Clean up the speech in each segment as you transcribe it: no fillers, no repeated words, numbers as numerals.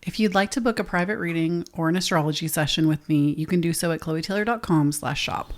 If you'd like to book a private reading or an astrology session with me, you can do so at khloetaylor.com/shop.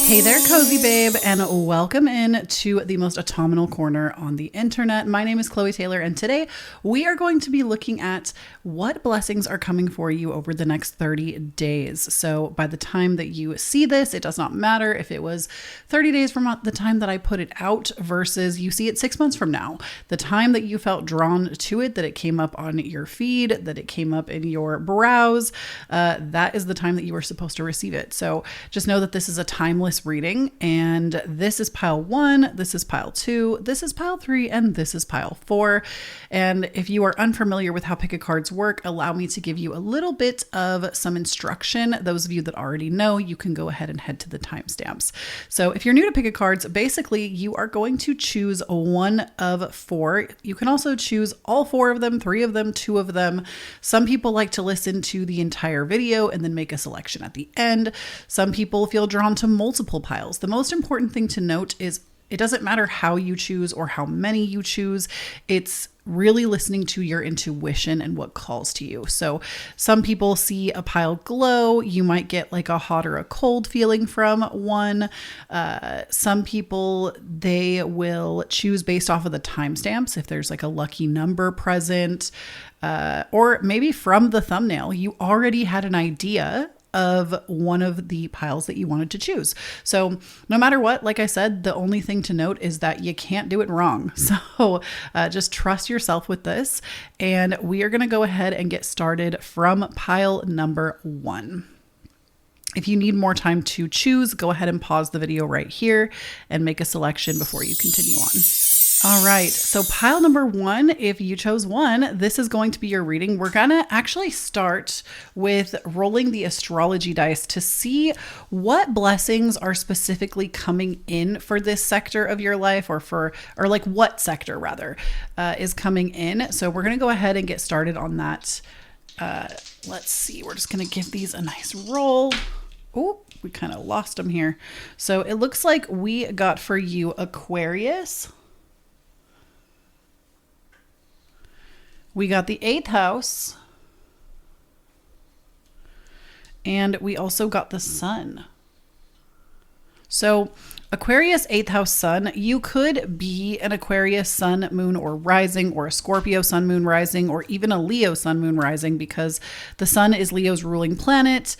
Hey there, cozy babe, and welcome in to the most autumnal corner on the internet. My name is Khloe Taylor, and today we are going to be looking at what blessings are coming for you over the next 30 days. So by the time that you see this, it does not matter if it was 30 days from the time that I put it out versus you see it 6 months from now. The time that you felt drawn to it, that it came up on your feed, that it came up in your browse, that is the time that you were supposed to receive it. So just know that this is a timeless reading, and this is pile 1, this is pile 2, this is pile 3, and this is pile 4. And if you are unfamiliar with how pick-a-cards work, allow me to give you a little bit of some instruction. Those of you that already know, you can go ahead and head to the timestamps. So if you're new to pick-a-cards, basically you are going to choose one of 4. You can also choose all 4 of them, 3 of them, 2 of them. Some people like to listen to the entire video and then make a selection at the end. Some people feel drawn to multiple piles. The most important thing to note is it doesn't matter how you choose or how many you choose. It's really listening to your intuition and what calls to you. So some people see a pile glow. You might get like a hot or a cold feeling from one. Some people, they will choose based off of the timestamps. If there's like a lucky number present, or maybe from the thumbnail, you already had an idea of one of the piles that you wanted to choose. So no matter what, like I said, the only thing to note is that you can't do it wrong. So just trust yourself with this. And we are going to go ahead and get started from pile number 1. If you need more time to choose, go ahead and pause the video right here and make a selection before you continue on. All right, so pile number 1, if you chose 1, this is going to be your reading. We're gonna actually start with rolling the astrology dice to see what blessings are specifically coming in for this sector of your life, or like what sector rather is coming in. So we're gonna go ahead and get started on that. Let's see, we're just gonna give these a nice roll. Oh, we kind of lost them here. So it looks like we got for you Aquarius. We got the 8th house, and we also got the sun. So Aquarius 8th house sun, you could be an Aquarius sun, moon, or rising, or a Scorpio sun, moon, rising, or even a Leo sun, moon, rising, because the sun is Leo's ruling planet.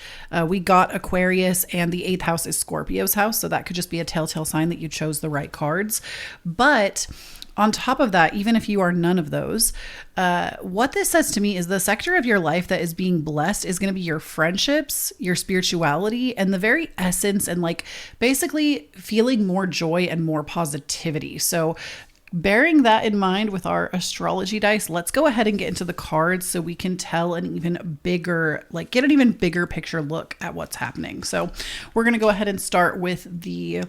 We got Aquarius, and the 8th house is Scorpio's house. So that could just be a telltale sign that you chose the right cards. But on top of that, even if you are none of those, what this says to me is the sector of your life that is being blessed is going to be your friendships, your spirituality, and the very essence, and like basically feeling more joy and more positivity. So bearing that in mind with our astrology dice, let's go ahead and get into the cards so we can tell an even bigger, like get an even bigger picture look at what's happening. So we're going to go ahead and start with the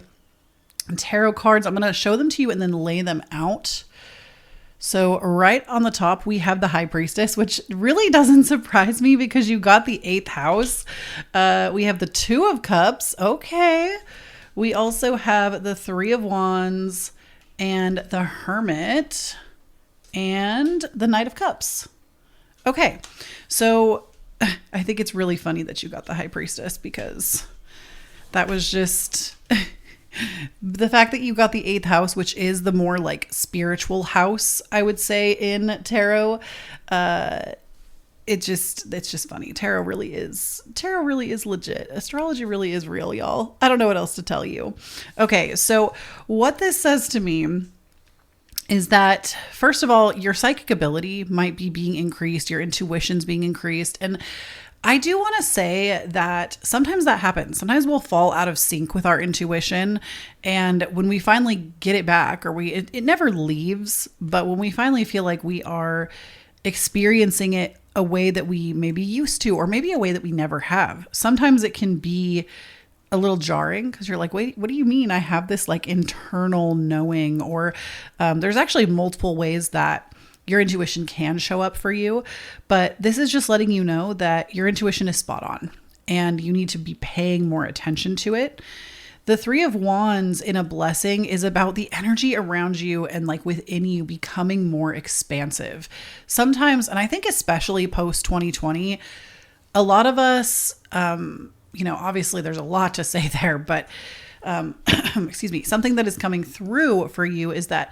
tarot cards. I'm going to show them to you and then lay them out. So right on the top, we have the High Priestess, which really doesn't surprise me because you got the 8th house. We have the 2 of Cups. Okay. We also have the 3 of Wands and the Hermit and the Knight of Cups. Okay. So I think it's really funny that you got the High Priestess, because that was just the fact that you got the 8th house, which is the more like spiritual house, I would say, in tarot. It's just funny. Tarot really is legit. Astrology really is real, y'all. I don't know what else to tell you. Okay, so what this says to me is that, first of all, your psychic ability might be being increased, your intuition's being increased, and I do want to say that sometimes that happens. Sometimes we'll fall out of sync with our intuition. And when we finally get it back, or it never leaves, but when we finally feel like we are experiencing it a way that we maybe used to, or maybe a way that we never have, sometimes it can be a little jarring because you're like, wait, what do you mean I have this like internal knowing? Or there's actually multiple ways that your intuition can show up for you. But this is just letting you know that your intuition is spot on and you need to be paying more attention to it. The Three of Wands in a blessing is about the energy around you and like within you becoming more expansive. Sometimes, and I think especially post 2020, a lot of us, obviously there's a lot to say there, but excuse me, something that is coming through for you is that,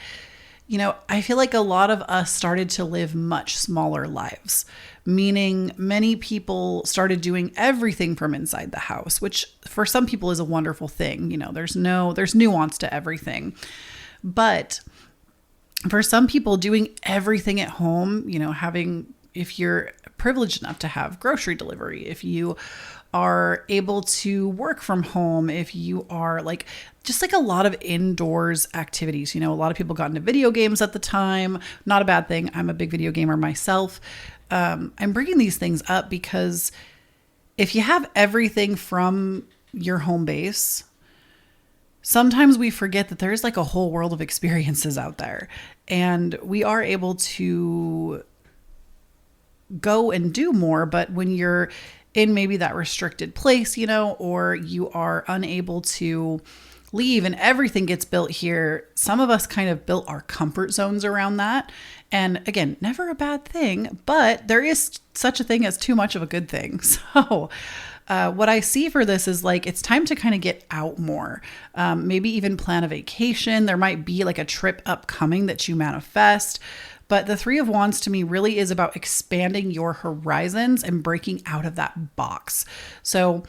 I feel like a lot of us started to live much smaller lives, meaning many people started doing everything from inside the house, which for some people is a wonderful thing. There's nuance to everything. But for some people, doing everything at home, if you're privileged enough to have grocery delivery, if you are able to work from home, if you are just a lot of indoors activities, a lot of people got into video games at the time, not a bad thing. I'm a big video gamer myself. I'm bringing these things up because if you have everything from your home base, sometimes we forget that there's like a whole world of experiences out there, and we are able to go and do more. But when you're in maybe that restricted place, or you are unable to leave and everything gets built here, some of us kind of built our comfort zones around that. And again, never a bad thing, but there is such a thing as too much of a good thing. So what I see for this is it's time to kind of get out more. Maybe even plan a vacation. There might be like a trip upcoming that you manifest. But the Three of Wands to me really is about expanding your horizons and breaking out of that box. So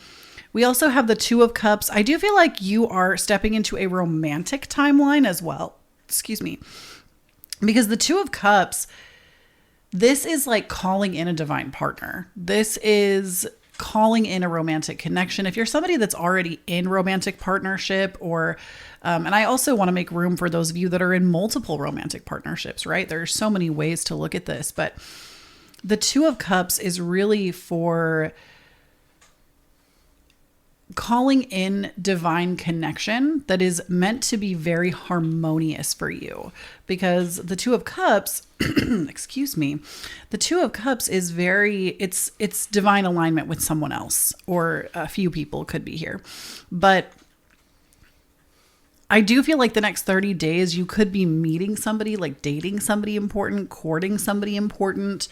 we also have the Two of Cups. I do feel like you are stepping into a romantic timeline as well. Excuse me. Because the Two of Cups, this is like calling in a divine partner. This is calling in a romantic connection. If you're somebody that's already in romantic partnership, or and I also want to make room for those of you that are in multiple romantic partnerships, right? There are so many ways to look at this, but the Two of Cups is really for calling in divine connection that is meant to be very harmonious for you, because the Two of Cups, excuse me, the Two of Cups is it's divine alignment with someone else, or a few people could be here. But I do feel like the next 30 days, you could be meeting somebody, like dating somebody important, courting somebody important.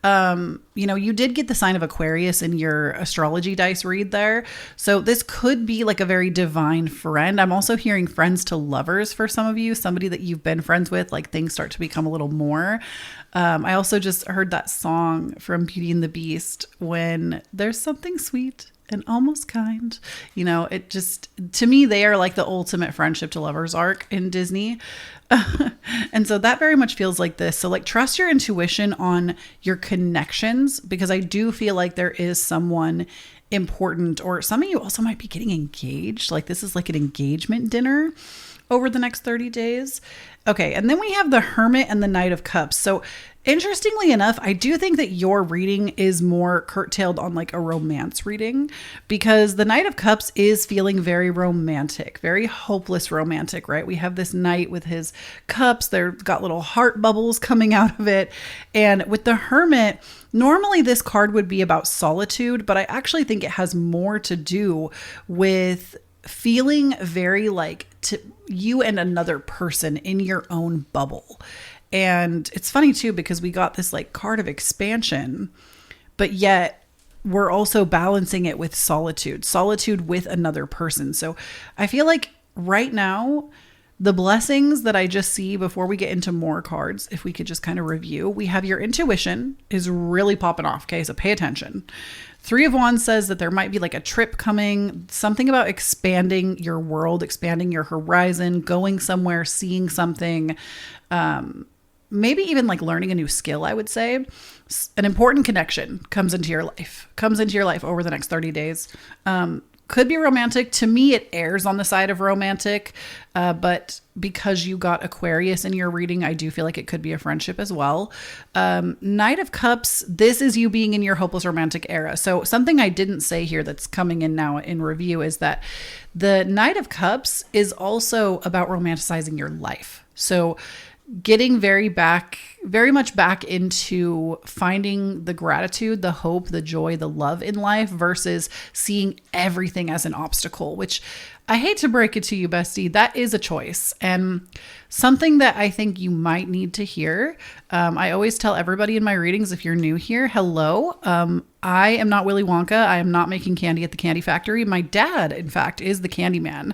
You did get the sign of Aquarius in your astrology dice read there. So this could be like a very divine friend. I'm also hearing friends to lovers for some of you, somebody that you've been friends with, like things start to become a little more. I also just heard that song from Beauty and the Beast, when there's something sweet and almost kind, it just, to me, they are like the ultimate friendship to lovers arc in Disney. And so that very much feels like this. So trust your intuition on your connections, because I do feel like there is someone important, or some of you also might be getting engaged. This is like an engagement dinner over the next 30 days. Okay. And then we have the Hermit and the Knight of Cups. So interestingly enough, I do think that your reading is more curtailed on a romance reading, because the Knight of Cups is feeling very romantic, very hopeless romantic, right? We have this knight with his cups. They've got little heart bubbles coming out of it. And with the Hermit, normally this card would be about solitude, but I actually think it has more to do with feeling very to you and another person in your own bubble. And it's funny too, because we got this card of expansion, but yet we're also balancing it with solitude with another person. So I feel like right now, the blessings that I just see before we get into more cards, if we could just kind of review, we have your intuition is really popping off. Okay. So pay attention. Three of Wands says that there might be a trip coming, something about expanding your world, expanding your horizon, going somewhere, seeing something, maybe even learning a new skill. I would say an important connection comes into your life over the next 30 days. could be romantic. To me, it errs on the side of romantic, but because you got Aquarius in your reading, I do feel like it could be a friendship as well. Knight of Cups, this is you being in your hopeless romantic era. So something I didn't say here that's coming in now in review is that the Knight of Cups is also about romanticizing your life. So getting very much back into finding the gratitude, the hope, the joy, the love in life versus seeing everything as an obstacle, which I hate to break it to you, bestie, that is a choice and something that I think you might need to hear. I always tell everybody in my readings, if you're new here, hello. I am not Willy Wonka. I am not making candy at the candy factory. My dad, in fact, is the candy man.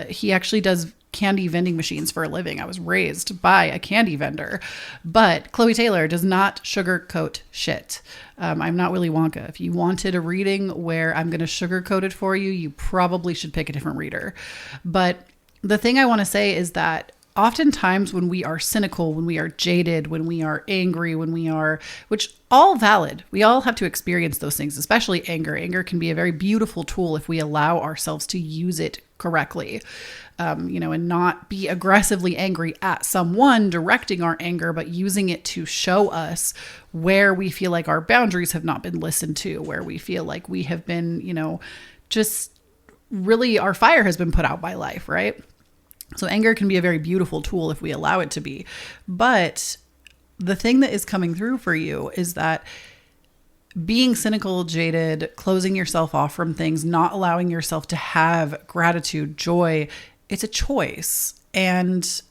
He actually does candy vending machines for a living. I was raised by a candy vendor, but Khloe Taylor does not sugarcoat shit. I'm not Willy Wonka. If you wanted a reading where I'm going to sugarcoat it for you, you probably should pick a different reader. But the thing I want to say is that oftentimes when we are cynical, when we are jaded, when we are angry, which all valid, we all have to experience those things, especially anger. Anger can be a very beautiful tool if we allow ourselves to use it correctly, and not be aggressively angry at someone directing our anger, but using it to show us where we feel like our boundaries have not been listened to, where we feel like we have been, just really our fire has been put out by life, right? So anger can be a very beautiful tool if we allow it to be. But the thing that is coming through for you is that being cynical, jaded, closing yourself off from things, not allowing yourself to have gratitude, joy, it's a choice. And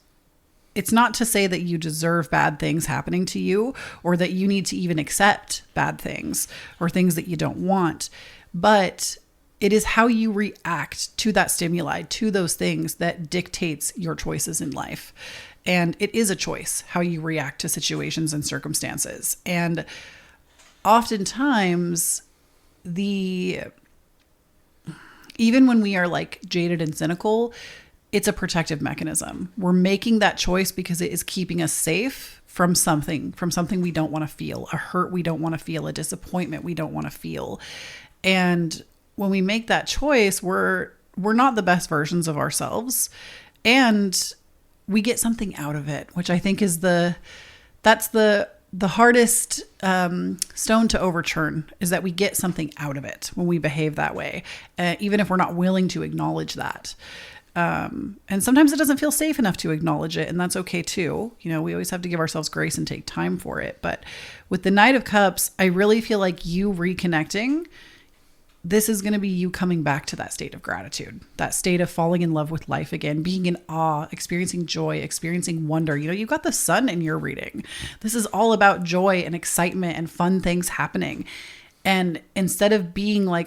it's not to say that you deserve bad things happening to you or that you need to even accept bad things or things that you don't want. But it is how you react to that stimuli, to those things that dictates your choices in life. And it is a choice how you react to situations and circumstances. And oftentimes even when we are like jaded and cynical, it's a protective mechanism. We're making that choice because it is keeping us safe from something we don't want to feel, a hurt we don't want to feel, a disappointment we don't want to feel. And when we make that choice, we're not the best versions of ourselves, and we get something out of it, which I think is that's the hardest stone to overturn, is that we get something out of it when we behave that way, even if we're not willing to acknowledge that. And sometimes it doesn't feel safe enough to acknowledge it, and that's okay too. We always have to give ourselves grace and take time for it. But with the Knight of Cups, I really feel like you reconnecting, this is going to be you coming back to that state of gratitude, that state of falling in love with life again, being in awe, experiencing joy, experiencing wonder. You've got the sun in your reading. This is all about joy and excitement and fun things happening. And instead of being like,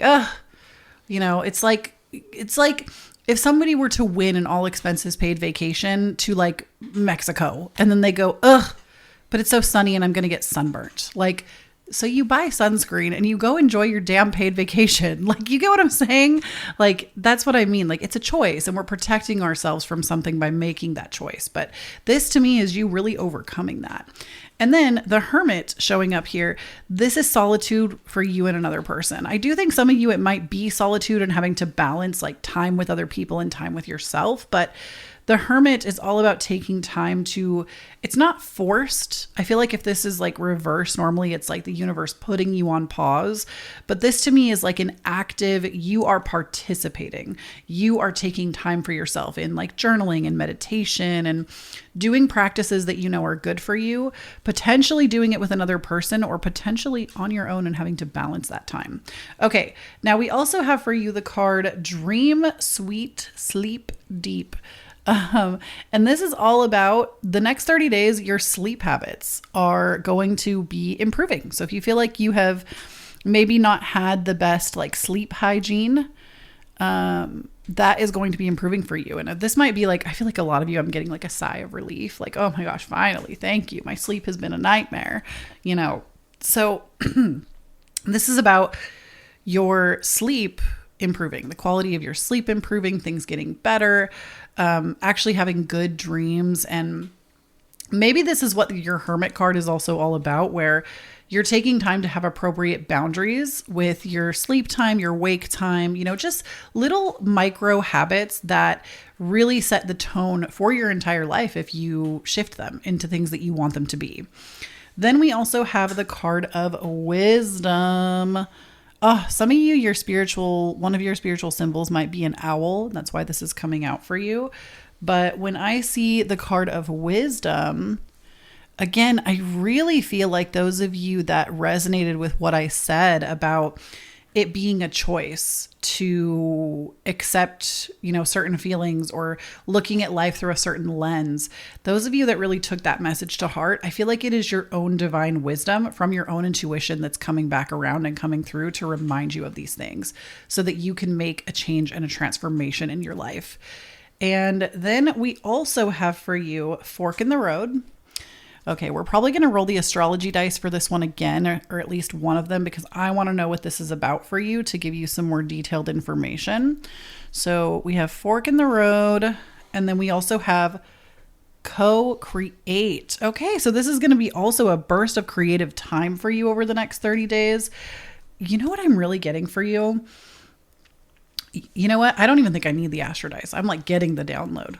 it's like if somebody were to win an all expenses paid vacation to like Mexico, and then they go, but it's so sunny and I'm going to get sunburnt. So you buy sunscreen and you go enjoy your damn paid vacation. You get what I'm saying? That's what I mean. It's a choice, and we're protecting ourselves from something by making that choice. But this to me is you really overcoming that. And then the Hermit showing up here. This is solitude for you and another person. I do think some of you, it might be solitude and having to balance time with other people and time with yourself. But the Hermit is all about taking time to, it's not forced. I feel like if this is reverse, normally it's the universe putting you on pause. But this to me is an active, you are participating. You are taking time for yourself in journaling and meditation and doing practices that are good for you, potentially doing it with another person or potentially on your own and having to balance that time. Okay, now we also have for you the card Dream Sweet, Sleep Deep. And this is all about the next 30 days, your sleep habits are going to be improving. So if you feel like you have maybe not had the best sleep hygiene, that is going to be improving for you. And this might be I feel like a lot of you, I'm getting a sigh of relief, oh my gosh, finally, thank you. My sleep has been a nightmare, So this is about your sleep improving, the quality of your sleep improving, things getting better, actually having good dreams. And Maybe this is what your hermit card is also all about, where you're taking time to have appropriate boundaries with your sleep time, your wake time, just little micro habits that really set the tone for your entire life if you shift them into things that you want them to be. Then we also have the card of wisdom. Oh, some of you, one of your spiritual symbols might be an owl. That's why this is coming out for you. But when I see the card of wisdom, again, I really feel like those of you that resonated with what I said about it being a choice to accept, certain feelings or looking at life through a certain lens, those of you that really took that message to heart, I feel like it is your own divine wisdom from your own intuition that's coming back around and coming through to remind you of these things so that you can make a change and a transformation in your life. And then we also have for you fork in the road. Okay, we're probably going to roll the astrology dice for this one again, or at least one of them, because I want to know what this is about for you to give you some more detailed information. So we have fork in the road, and then we also have co-create. Okay, so this is going to be also a burst of creative time for you over the next 30 days. You know what I'm really getting for you? You know what? I don't even think I need the astro dice. I'm like getting the download.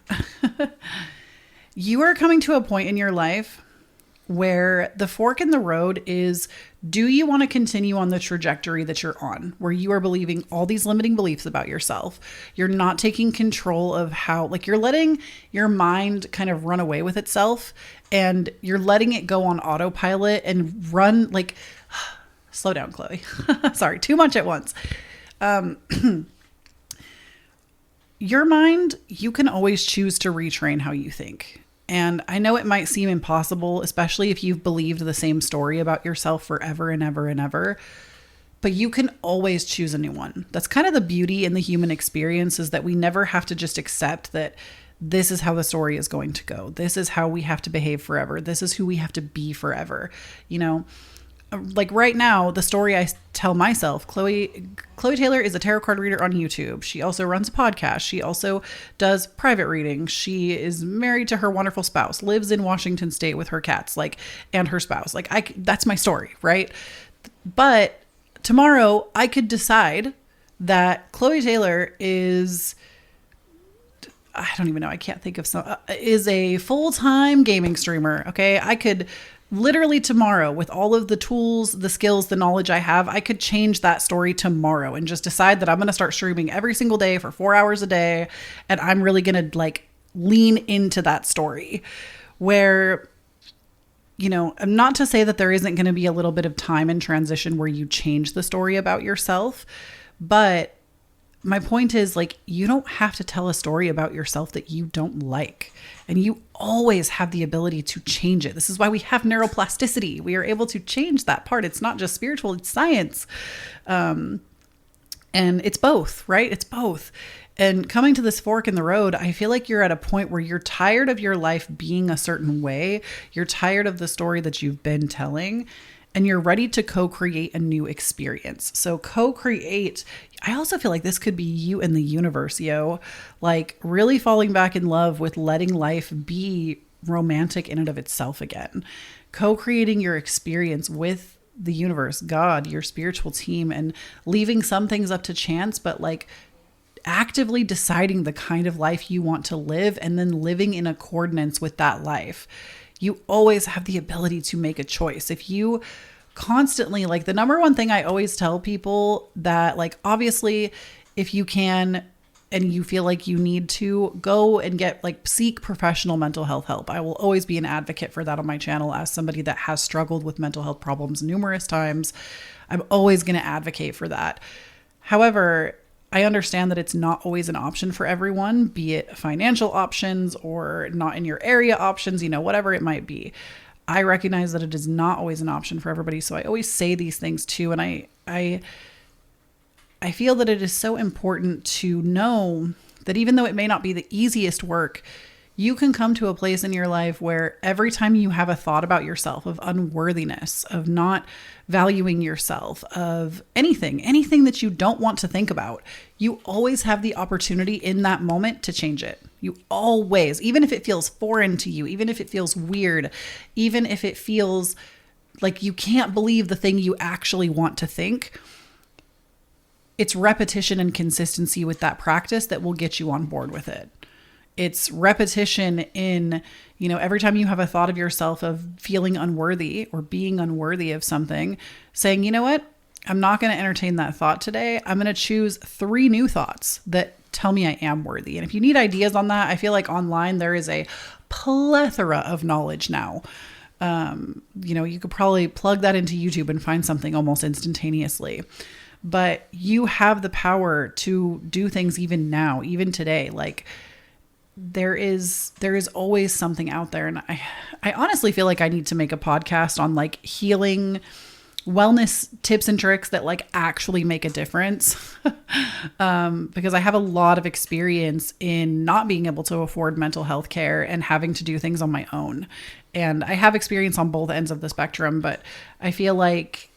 You are coming to a point in your life where the fork in the road is, do you want to continue on the trajectory that you're on, where you are believing all these limiting beliefs about yourself? You're not taking control of you're letting your mind kind of run away with itself, and you're letting it go on autopilot and run slow down, Khloe. Sorry, too much at once. Your mind, you can always choose to retrain how you think. And I know it might seem impossible, especially if you've believed the same story about yourself forever and ever and ever, but you can always choose a new one. That's kind of the beauty in the human experience, is that we never have to just accept that this is how the story is going to go. This is how we have to behave forever. This is who we have to be forever. Like right now, the story I tell myself, Khloe Taylor is a tarot card reader on YouTube. She also runs a podcast. She also does private readings. She is married to her wonderful spouse, lives in Washington State with her cats, and her spouse. That's my story, right? But tomorrow I could decide that Khloe Taylor is, I don't even know, I can't think of is a full-time gaming streamer. Okay. I could literally tomorrow, with all of the tools, the skills, the knowledge I have, I could change that story tomorrow and just decide that I'm going to start streaming every single day for 4 hours a day. And I'm really going to lean into that story where, not to say that there isn't going to be a little bit of time in transition where you change the story about yourself, but my point is, you don't have to tell a story about yourself that you don't like. And you always have the ability to change it. This is why we have neuroplasticity. We are able to change that part. It's not just spiritual, it's science. And it's both, right? It's both. And coming to this fork in the road, I feel like you're at a point where you're tired of your life being a certain way. You're tired of the story that you've been telling, and you're ready to co-create a new experience. So co-create, I also feel like this could be you and the universe, really falling back in love with letting life be romantic in and of itself again. Co-creating your experience with the universe, God, your spiritual team, and leaving some things up to chance, but actively deciding the kind of life you want to live and then living in accordance with that life. You always have the ability to make a choice. If you constantly, the number one thing I always tell people that, obviously, if you can and you feel like you need to, go and get seek professional mental health help. I will always be an advocate for that on my channel as somebody that has struggled with mental health problems numerous times. I'm always going to advocate for that. However, I understand that it's not always an option for everyone, be it financial options or not in your area options, whatever it might be. I recognize that it is not always an option for everybody. So I always say these things too. And I feel that it is so important to know that even though it may not be the easiest work, you can come to a place in your life where every time you have a thought about yourself of unworthiness, of not valuing yourself, of anything that you don't want to think about, you always have the opportunity in that moment to change it. You always, even if it feels foreign to you, even if it feels weird, even if it feels like you can't believe the thing you actually want to think, it's repetition and consistency with that practice that will get you on board with it. It's repetition in, every time you have a thought of yourself of feeling unworthy or being unworthy of something, saying, you know what? I'm not going to entertain that thought today. I'm going to choose 3 new thoughts that tell me I am worthy. And if you need ideas on that, I feel like online there is a plethora of knowledge now. You could probably plug that into YouTube and find something almost instantaneously. But you have the power to do things even now, even today. Like there is always something out there. And I honestly feel like I need to make a podcast on like healing wellness tips and tricks that like actually make a difference. Because I have a lot of experience in not being able to afford mental health care and having to do things on my own. And I have experience on both ends of the spectrum, but I feel like,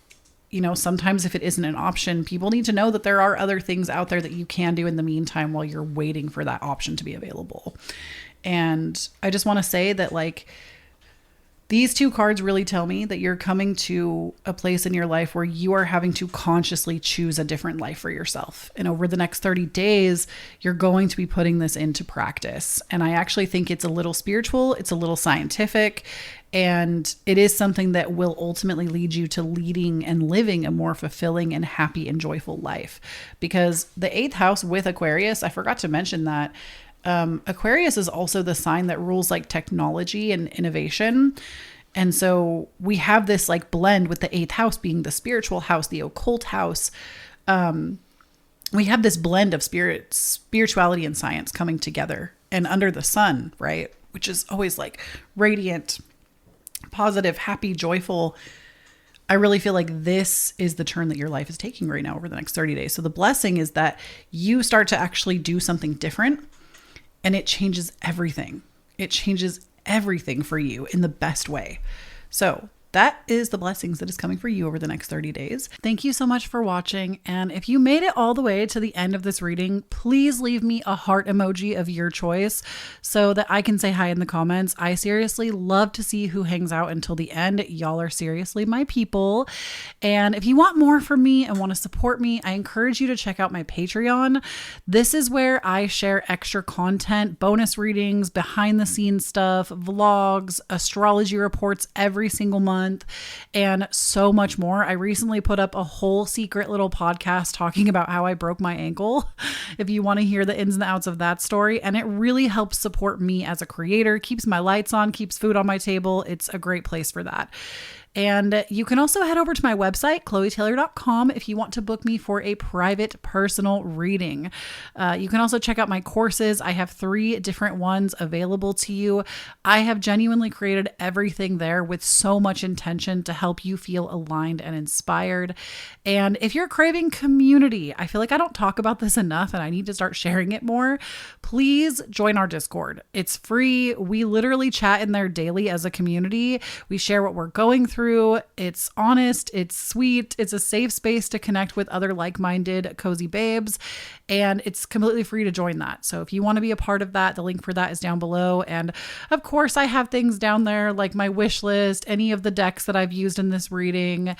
sometimes if it isn't an option, people need to know that there are other things out there that you can do in the meantime while you're waiting for that option to be available. And I just want to say that like, these 2 cards really tell me that you're coming to a place in your life where you are having to consciously choose a different life for yourself. And over the next 30 days, you're going to be putting this into practice. And I actually think it's a little spiritual. It's a little scientific. And it is something that will ultimately lead you to leading and living a more fulfilling and happy and joyful life. Because the 8th house with Aquarius, I forgot to mention that, Aquarius is also the sign that rules like technology and innovation. And so we have this like blend with the 8th house being the spiritual house, the occult house. We have this blend of spirituality and science coming together and under the sun, right? Which is always like radiant, positive, happy, joyful. I really feel like this is the turn that your life is taking right now over the next 30 days. So the blessing is that you start to actually do something different. And it changes everything. It changes everything for you in the best way. So that is the blessings that is coming for you over the next 30 days. Thank you so much for watching. And if you made it all the way to the end of this reading, please leave me a heart emoji of your choice so that I can say hi in the comments. I seriously love to see who hangs out until the end. Y'all are seriously my people. And if you want more from me and want to support me, I encourage you to check out my Patreon. This is where I share extra content, bonus readings, behind the scenes stuff, vlogs, astrology reports every single month, and so much more. I recently put up a whole secret little podcast talking about how I broke my ankle, if you want to hear the ins and outs of that story. And it really helps support me as a creator, keeps my lights on, keeps food on my table. It's a great place for that. And you can also head over to my website, khloetaylor.com, if you want to book me for a private personal reading. You can also check out my courses. I have 3 different ones available to you. I have genuinely created everything there with so much intention to help you feel aligned and inspired. And if you're craving community, I feel like I don't talk about this enough and I need to start sharing it more. Please join our Discord. It's free. We literally chat in there daily as a community. We share what we're going through. It's honest, it's sweet, it's a safe space to connect with other like-minded cozy babes, and it's completely free to join that. So if you want to be a part of that, the link for that is down below. And of course, I have things down there like my wish list, any of the decks that I've used in this reading.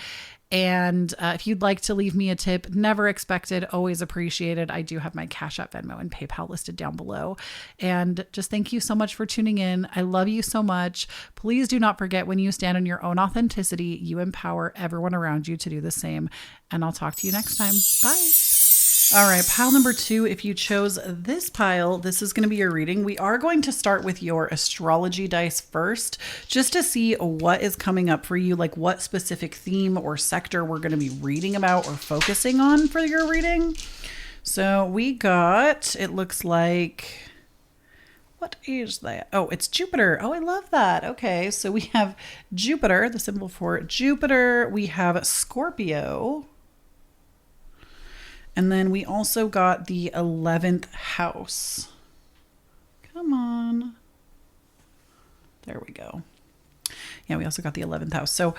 And if you'd like to leave me a tip, never expected, always appreciated. I do have my Cashapp, Venmo, and PayPal listed down below. And just thank you so much for tuning in. I love you so much. Please do not forget, when you stand in your own authenticity, you empower everyone around you to do the same. And I'll talk to you next time. Bye. All right, pile number 2, if you chose this pile, this is going to be your reading. We are going to start with your astrology dice first, just to see what is coming up for you, like what specific theme or sector we're going to be reading about or focusing on for your reading. So we got, it looks like, what is that? Oh, it's Jupiter. Oh, I love that. Okay, so we have Jupiter, the symbol for Jupiter. We have Scorpio. And then we also got the 11th house. Come on. There we go. Yeah, we also got the 11th house. So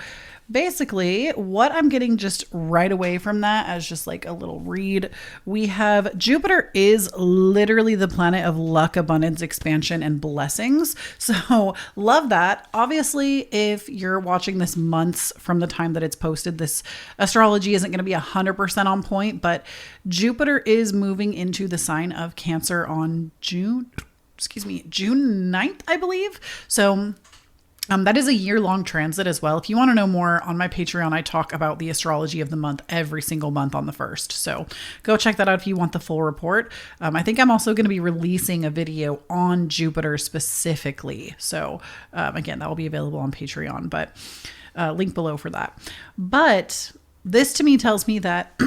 basically, what I'm getting just right away from that as just like a little read, we have Jupiter is literally the planet of luck, abundance, expansion, and blessings. So love that. Obviously, if you're watching this months from the time that it's posted, this astrology isn't going to be 100% on point, but Jupiter is moving into the sign of Cancer on June 9th, I believe. So that is a year-long transit as well. If you want to know more, on my Patreon, I talk about the astrology of the month every single month on the 1st. So go check that out if you want the full report. I think I'm also going to be releasing a video on Jupiter specifically. So again, that will be available on Patreon, but link below for that. But this to me tells me that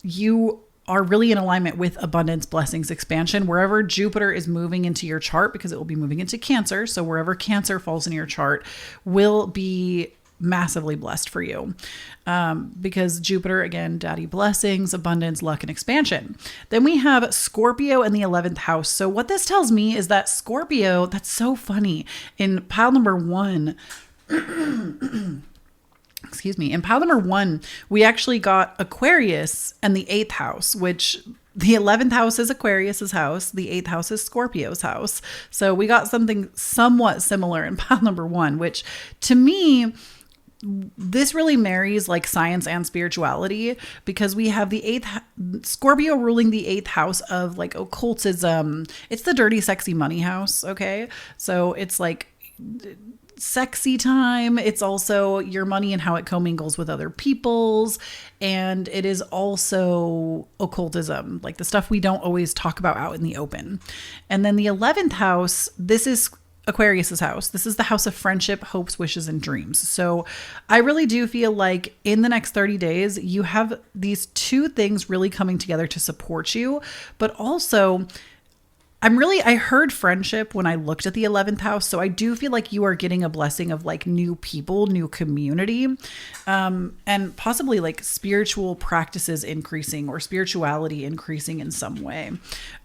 you are really in alignment with abundance, blessings, expansion. Wherever Jupiter is moving into your chart, because it will be moving into Cancer. So wherever Cancer falls in your chart will be massively blessed for you. Because Jupiter, again, daddy blessings, abundance, luck, and expansion. Then we have Scorpio in the 11th house. So what this tells me is that Scorpio, that's so funny. In pile number 1, in pile number 1, we actually got Aquarius and the 8th house, which the 11th house is Aquarius's house. The 8th house is Scorpio's house. So we got something somewhat similar in pile number 1, which to me, this really marries like science and spirituality, because we have the 8th Scorpio ruling the 8th house of like occultism. It's the dirty, sexy money house. Okay. So it's like sexy time. It's also your money and how it commingles with other people's. And it is also occultism, like the stuff we don't always talk about out in the open. And then the 11th house, this is Aquarius's house. This is the house of friendship, hopes, wishes, and dreams. So I really do feel like in the next 30 days, you have these two things really coming together to support you, but also I heard friendship when I looked at the 11th house. So I do feel like you are getting a blessing of like new people, new community, and possibly like spiritual practices increasing or spirituality increasing in some way.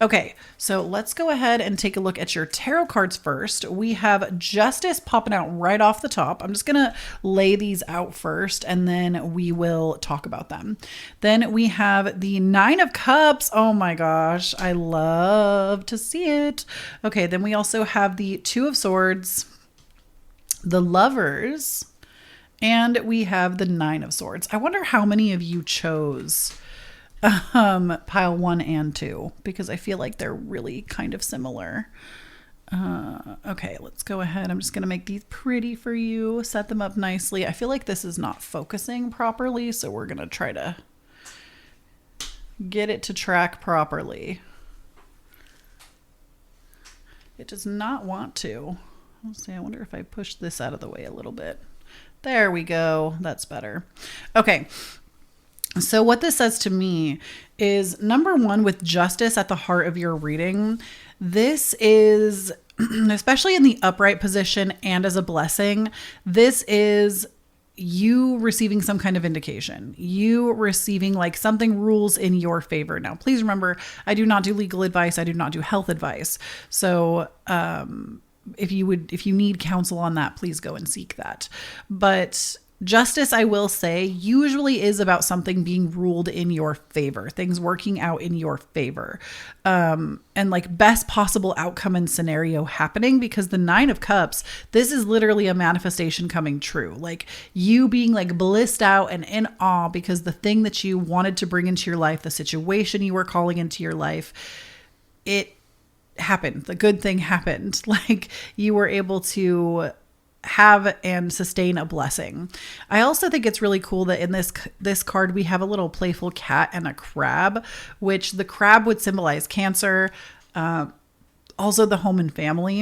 Okay, so let's go ahead and take a look at your tarot cards first. We have Justice popping out right off the top. I'm just going to lay these out first and then we will talk about them. Then we have the 9 of Cups. Oh my gosh, I love to see it. Okay, then we also have the 2 of Swords, the Lovers, and we have the 9 of Swords. I wonder how many of you chose pile 1 and 2, because I feel like they're really kind of similar. Okay, let's go ahead. I'm just going to make these pretty for you, set them up nicely. I feel like this is not focusing properly, so we're going to try to get it to track properly. It does not want to. Let's see. I wonder if I push this out of the way a little bit. There we go. That's better. Okay. So what this says to me is, number 1, with Justice at the heart of your reading, this is, especially in the upright position and as a blessing, this is you receiving some kind of indication, you receiving like something rules in your favor. Now, please remember, I do not do legal advice. I do not do health advice. So, if you need counsel on that, please go and seek that. But Justice, I will say, usually is about something being ruled in your favor, things working out in your favor, and like best possible outcome and scenario happening, because the 9 of Cups, this is literally a manifestation coming true. Like you being like blissed out and in awe because the thing that you wanted to bring into your life, the situation you were calling into your life, it happened. The good thing happened. Like you were able to have and sustain a blessing. I also think it's really cool that in this card we have a little playful cat and a crab, which the crab would symbolize Cancer, also the home and family.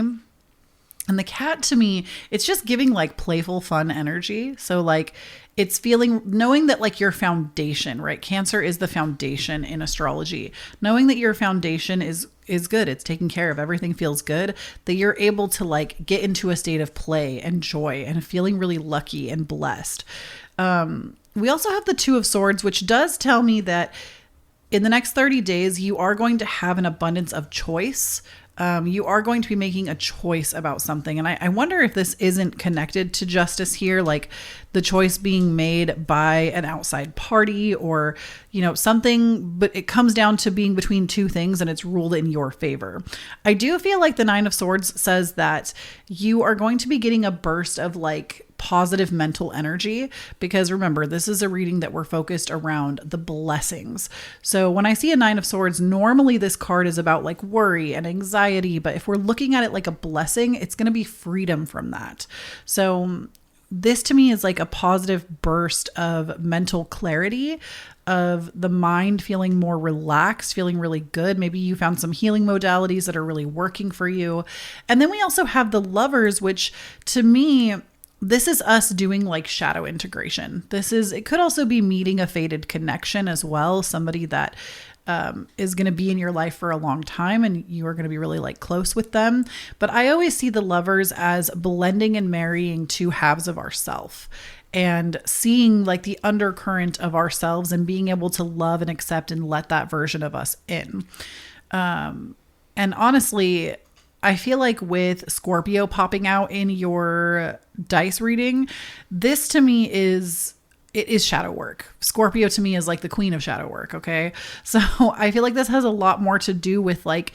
And the cat, to me, it's just giving like playful, fun energy. So like it's knowing that like your foundation, right? Cancer is the foundation in astrology. Knowing that your foundation is good. It's taken care of. Everything feels good. That you're able to like get into a state of play and joy and feeling really lucky and blessed. We also have the 2 of Swords, which does tell me that in the next 30 days, you are going to have an abundance of choice. You are going to be making a choice about something. And I wonder if this isn't connected to justice here, like the choice being made by an outside party or, something, but it comes down to being between two things and it's ruled in your favor. I do feel like the Nine of Swords says that you are going to be getting a burst of like positive mental energy, because remember, this is a reading that we're focused around the blessings. So when I see a Nine of Swords, normally this card is about like worry and anxiety, but if we're looking at it like a blessing, it's going to be freedom from that. So this to me is like a positive burst of mental clarity, of the mind feeling more relaxed, feeling really good. Maybe you found some healing modalities that are really working for you. And then we also have the Lovers, which to me, this is us doing like shadow integration. It could also be meeting a fated connection as well. Somebody that is going to be in your life for a long time and you are going to be really like close with them. But I always see the Lovers as blending and marrying two halves of ourself and seeing like the undercurrent of ourselves and being able to love and accept and let that version of us in. And honestly, I feel like with Scorpio popping out in your dice reading, this to me is shadow work. Scorpio to me is like the queen of shadow work. Okay. So I feel like this has a lot more to do with like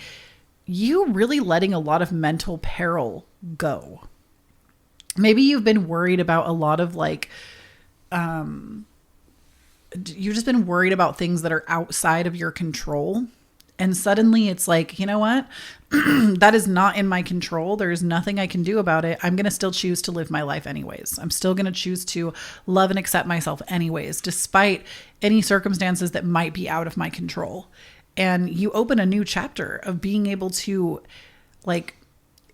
you really letting a lot of mental peril go. Maybe you've been worried about a lot of like, you've just been worried about things that are outside of your control. And suddenly it's like, you know what? That is not in my control. There is nothing I can do about it. I'm going to still choose to live my life anyways. I'm still going to choose to love and accept myself anyways, despite any circumstances that might be out of my control. And you open a new chapter of being able to like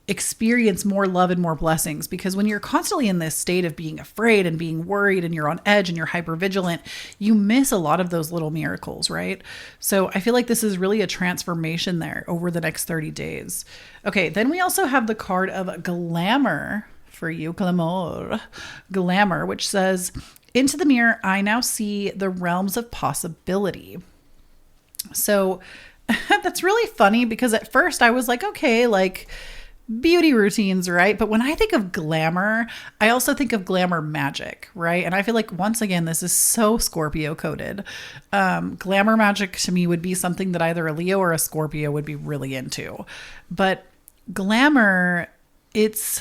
experience more love and more blessings, because when you're constantly in this state of being afraid and being worried and you're on edge and you're hyper vigilant, you miss a lot of those little miracles, right? So I feel like this is really a transformation there over the next 30 days. Okay, then we also have the card of Glamour for you, Glamour, which says, into the mirror, I now see the realms of possibility. So that's really funny because at first I was like, okay, like beauty routines, right? But when I think of glamour, I also think of glamour magic, right? And I feel like once again, this is so Scorpio coded. Glamour magic to me would be something that either a Leo or a Scorpio would be really into. But glamour is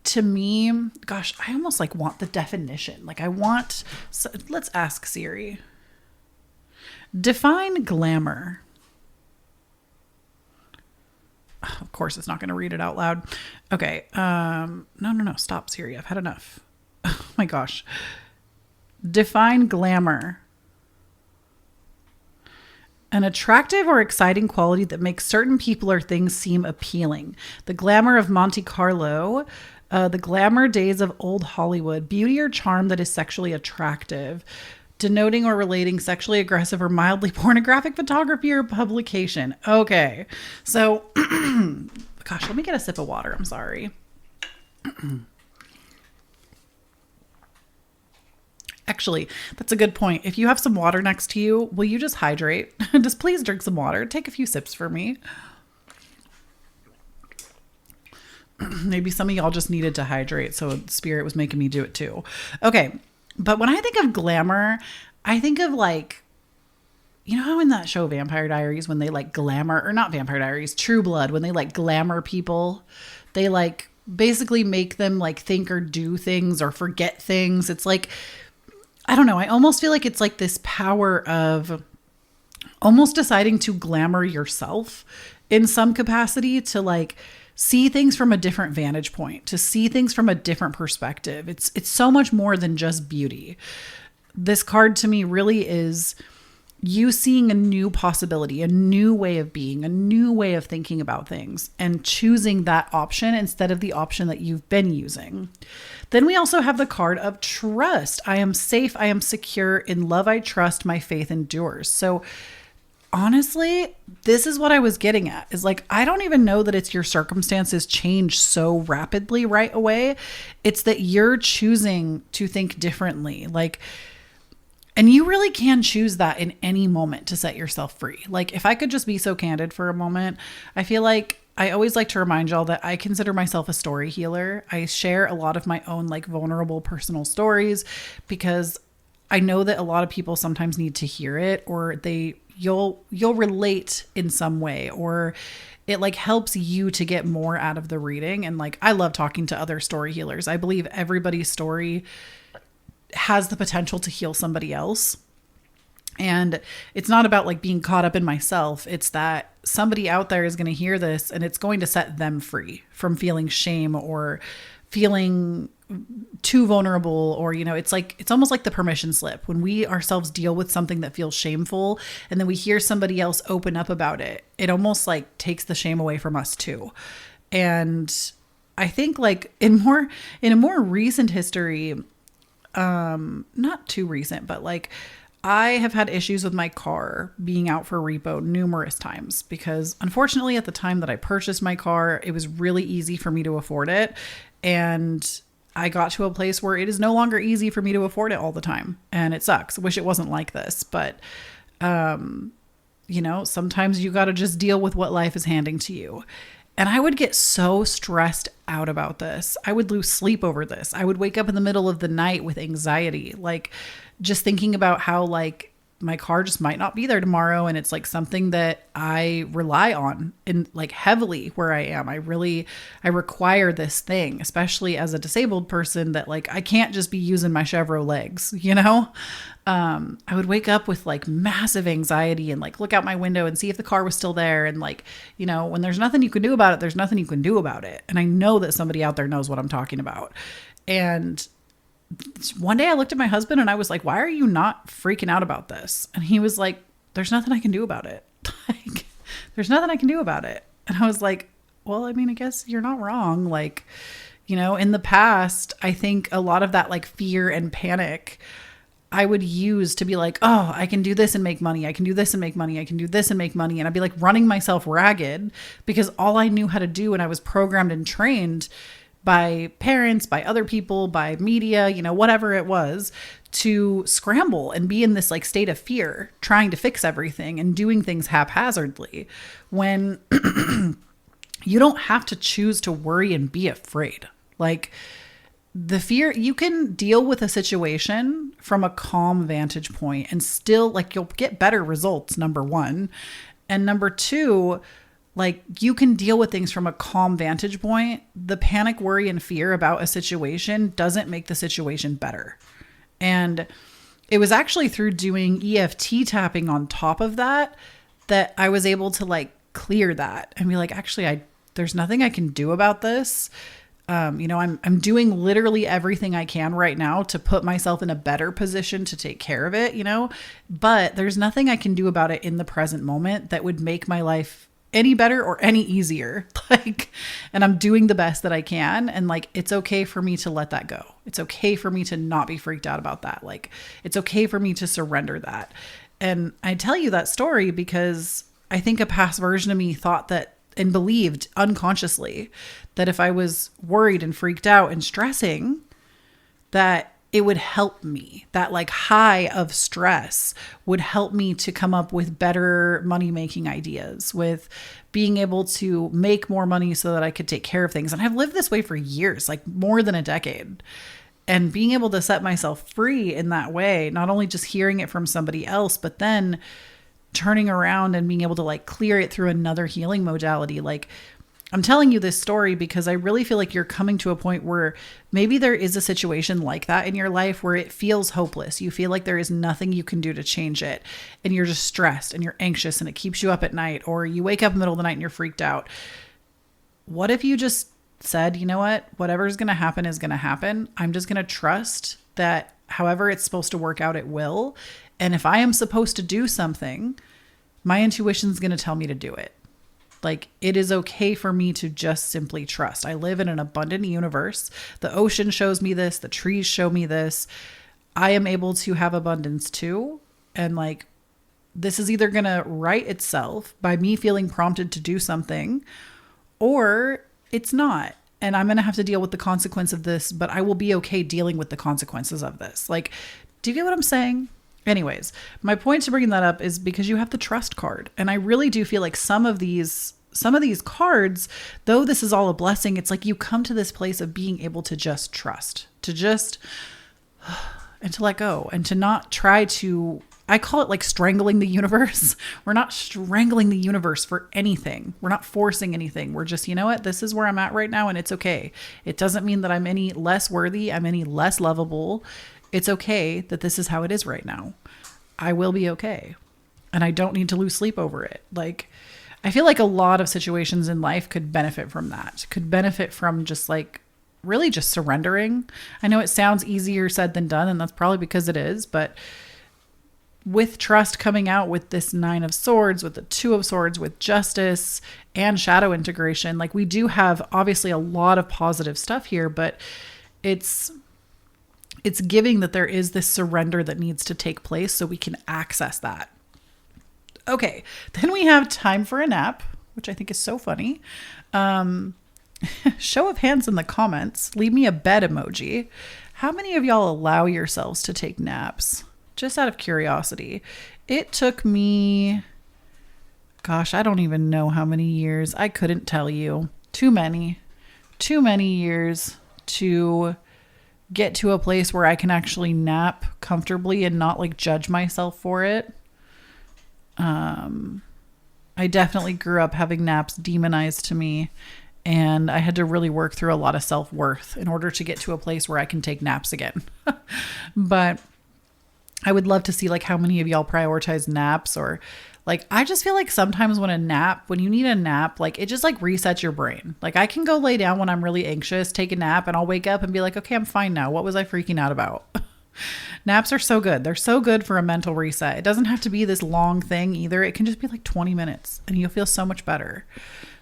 to me, gosh, I almost like want the definition. Let's ask Siri. Define glamour. Of course, it's not going to read it out loud. Okay. No. Stop, Siri. I've had enough. Oh my gosh. Define glamour. An attractive or exciting quality that makes certain people or things seem appealing. The glamour of Monte Carlo, the glamour days of old Hollywood, beauty or charm that is sexually attractive, denoting or relating sexually aggressive or mildly pornographic photography or publication. Okay. So, gosh, let me get a sip of water. I'm sorry. Actually, that's a good point. If you have some water next to you, will you just hydrate? Just please drink some water. Take a few sips for me. Maybe some of y'all just needed to hydrate, so Spirit was making me do it too. Okay. But when I think of glamour, I think of like, you know how in that show Vampire Diaries, when they like glamour, or not Vampire Diaries, True Blood, when they like glamour people, they like basically make them like think or do things or forget things. It's like, I don't know. I almost feel like it's like this power of almost deciding to glamour yourself in some capacity, to like see things from a different vantage point, to see things from a different perspective. It's so much more than just beauty. This card to me really is you seeing a new possibility, a new way of being, a new way of thinking about things, and choosing that option instead of the option that you've been using. Then we also have the card of trust. I am safe. I am secure. In love, I trust. My faith endures. So honestly, this is what I was getting at, is like, I don't even know that it's your circumstances change so rapidly right away. It's that you're choosing to think differently. Like, And you really can choose that in any moment to set yourself free. Like, if I could just be so candid for a moment, I feel like I always like to remind y'all that I consider myself a story healer. I share a lot of my own like vulnerable personal stories because I know that a lot of people sometimes need to hear it, or you'll relate in some way, or it like helps you to get more out of the reading. And like, I love talking to other story healers. I believe everybody's story has the potential to heal somebody else. And it's not about like being caught up in myself. It's that somebody out there is going to hear this and it's going to set them free from feeling shame or feeling too vulnerable, or, you know, it's almost like the permission slip when we ourselves deal with something that feels shameful and then we hear somebody else open up about it. It almost like takes the shame away from us too. And I think like in a more recent history, not too recent, but like I have had issues with my car being out for repo numerous times because unfortunately at the time that I purchased my car, it was really easy for me to afford it. And I got to a place where it is no longer easy for me to afford it all the time. And it sucks. I wish it wasn't like this, but, you know, sometimes you got to just deal with what life is handing to you. And I would get so stressed out about this. I would lose sleep over this. I would wake up in the middle of the night with anxiety, like just thinking about how like my car just might not be there tomorrow. And it's like something that I rely on in like heavily where I am. I require this thing, especially as a disabled person, that like, I can't just be using my Chevrolet legs, you know? I would wake up with like massive anxiety and like look out my window and see if the car was still there. And like, you know, when there's nothing you can do about it, there's nothing you can do about it. And I know that somebody out there knows what I'm talking about. And one day I looked at my husband and I was like, why are you not freaking out about this? And he was like, there's nothing I can do about it. Like, there's nothing I can do about it. And I was like, well, I mean, I guess you're not wrong. Like, you know, in the past, I think a lot of that like fear and panic I would use to be like, oh, I can do this and make money. I can do this and make money. I can do this and make money. And I'd be like running myself ragged because all I knew how to do, and I was programmed and trained by parents, by other people, by media, you know, whatever it was, to scramble and be in this like state of fear, trying to fix everything and doing things haphazardly when you don't have to choose to worry and be afraid. Like the fear, you can deal with a situation from a calm vantage point and still like you'll get better results, number one. And number two, like you can deal with things from a calm vantage point. The panic, worry, and fear about a situation doesn't make the situation better. And it was actually through doing EFT tapping on top of that I was able to like clear that and be like, actually, there's nothing I can do about this. You know, I'm doing literally everything I can right now to put myself in a better position to take care of it, you know, but there's nothing I can do about it in the present moment that would make my life any better or any easier. Like, and I'm doing the best that I can. And like, it's okay for me to let that go. It's okay for me to not be freaked out about that. Like, it's okay for me to surrender that. And I tell you that story because I think a past version of me thought that and believed unconsciously that if I was worried and freaked out and stressing, that it would help me. That like high of stress would help me to come up with better money-making ideas, with being able to make more money so that I could take care of things. And I've lived this way for years, like more than a decade. And being able to set myself free in that way, not only just hearing it from somebody else, but then turning around and being able to like clear it through another healing modality. Like, I'm telling you this story because I really feel like you're coming to a point where maybe there is a situation like that in your life where it feels hopeless. You feel like there is nothing you can do to change it. And you're just stressed and you're anxious and it keeps you up at night, or you wake up in the middle of the night and you're freaked out. What if you just said, you know what, whatever's going to happen is going to happen. I'm just going to trust that however it's supposed to work out, it will. And if I am supposed to do something, my intuition is going to tell me to do it. Like, it is okay for me to just simply trust. I live in an abundant universe. The ocean shows me this. The trees show me this. I am able to have abundance too. And like, this is either going to right itself by me feeling prompted to do something, or it's not. And I'm going to have to deal with the consequence of this, but I will be okay dealing with the consequences of this. Like, do you get what I'm saying? Anyways, my point to bringing that up is because you have the trust card. And I really do feel like some of these cards, though this is all a blessing, it's like you come to this place of being able to just trust, and to let go, and to not try to, I call it like strangling the universe. We're not strangling the universe for anything. We're not forcing anything. We're just, you know what? This is where I'm at right now, and it's okay. It doesn't mean that I'm any less worthy. I'm any less lovable. It's okay that this is how it is right now. I will be okay. And I don't need to lose sleep over it. Like, I feel like a lot of situations in life could benefit from that, could benefit from just like really just surrendering. I know it sounds easier said than done, and that's probably because it is, but with trust coming out with this 9 of Swords, with the 2 of Swords, with justice and shadow integration, like we do have obviously a lot of positive stuff here, but it's giving that there is this surrender that needs to take place so we can access that. Okay, then we have time for a nap, which I think is so funny. Show of hands in the comments. Leave me a bed emoji. How many of y'all allow yourselves to take naps? Just out of curiosity. It took me, gosh, I don't even know how many years. I couldn't tell you. Too many years to get to a place where I can actually nap comfortably and not like judge myself for it. I definitely grew up having naps demonized to me, and I had to really work through a lot of self-worth in order to get to a place where I can take naps again. But I would love to see like how many of y'all prioritize naps, or like, I just feel like sometimes when you need a nap, like it just like resets your brain. Like I can go lay down when I'm really anxious, take a nap, and I'll wake up and be like, okay, I'm fine now. What was I freaking out about? Naps are so good. They're so good for a mental reset. It doesn't have to be this long thing either. It can just be like 20 minutes and you'll feel so much better.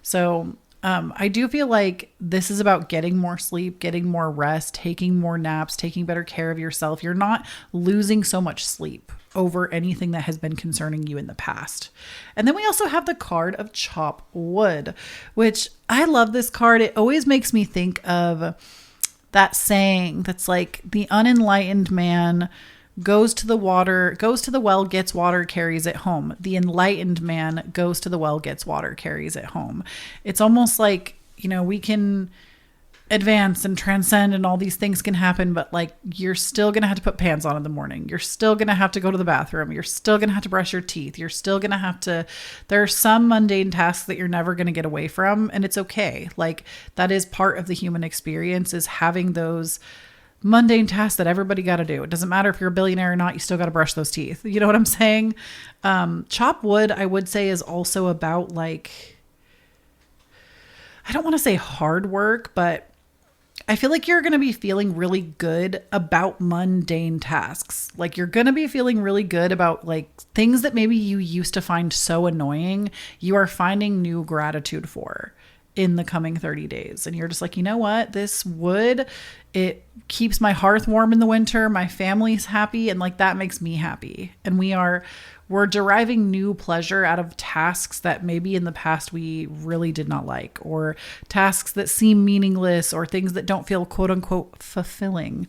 So I do feel like this is about getting more sleep, getting more rest, taking more naps, taking better care of yourself. You're not losing so much sleep over anything that has been concerning you in the past. And then we also have the card of Chop Wood, which I love this card. It always makes me think of that saying that's like, the unenlightened man goes to the well, gets water, carries it home. The enlightened man goes to the well, gets water, carries it home. It's almost like, we can advance and transcend and all these things can happen, but like you're still going to have to put pants on in the morning. You're still going to have to go to the bathroom. You're still going to have to brush your teeth. You're still going to have to, there are some mundane tasks that you're never going to get away from, and it's okay. Like that is part of the human experience, is having those mundane tasks that everybody got to do. It doesn't matter if you're a billionaire or not, you still got to brush those teeth. You know what I'm saying? Chop Wood, I would say, is also about like, I don't want to say hard work, but I feel like you're going to be feeling really good about mundane tasks. Like you're going to be feeling really good about like things that maybe you used to find so annoying. You are finding new gratitude for in the coming 30 days. And you're just like, you know what? This wood, it keeps my hearth warm in the winter. My family's happy. And like, that makes me happy. And we're deriving new pleasure out of tasks that maybe in the past we really did not like, or tasks that seem meaningless, or things that don't feel quote unquote fulfilling.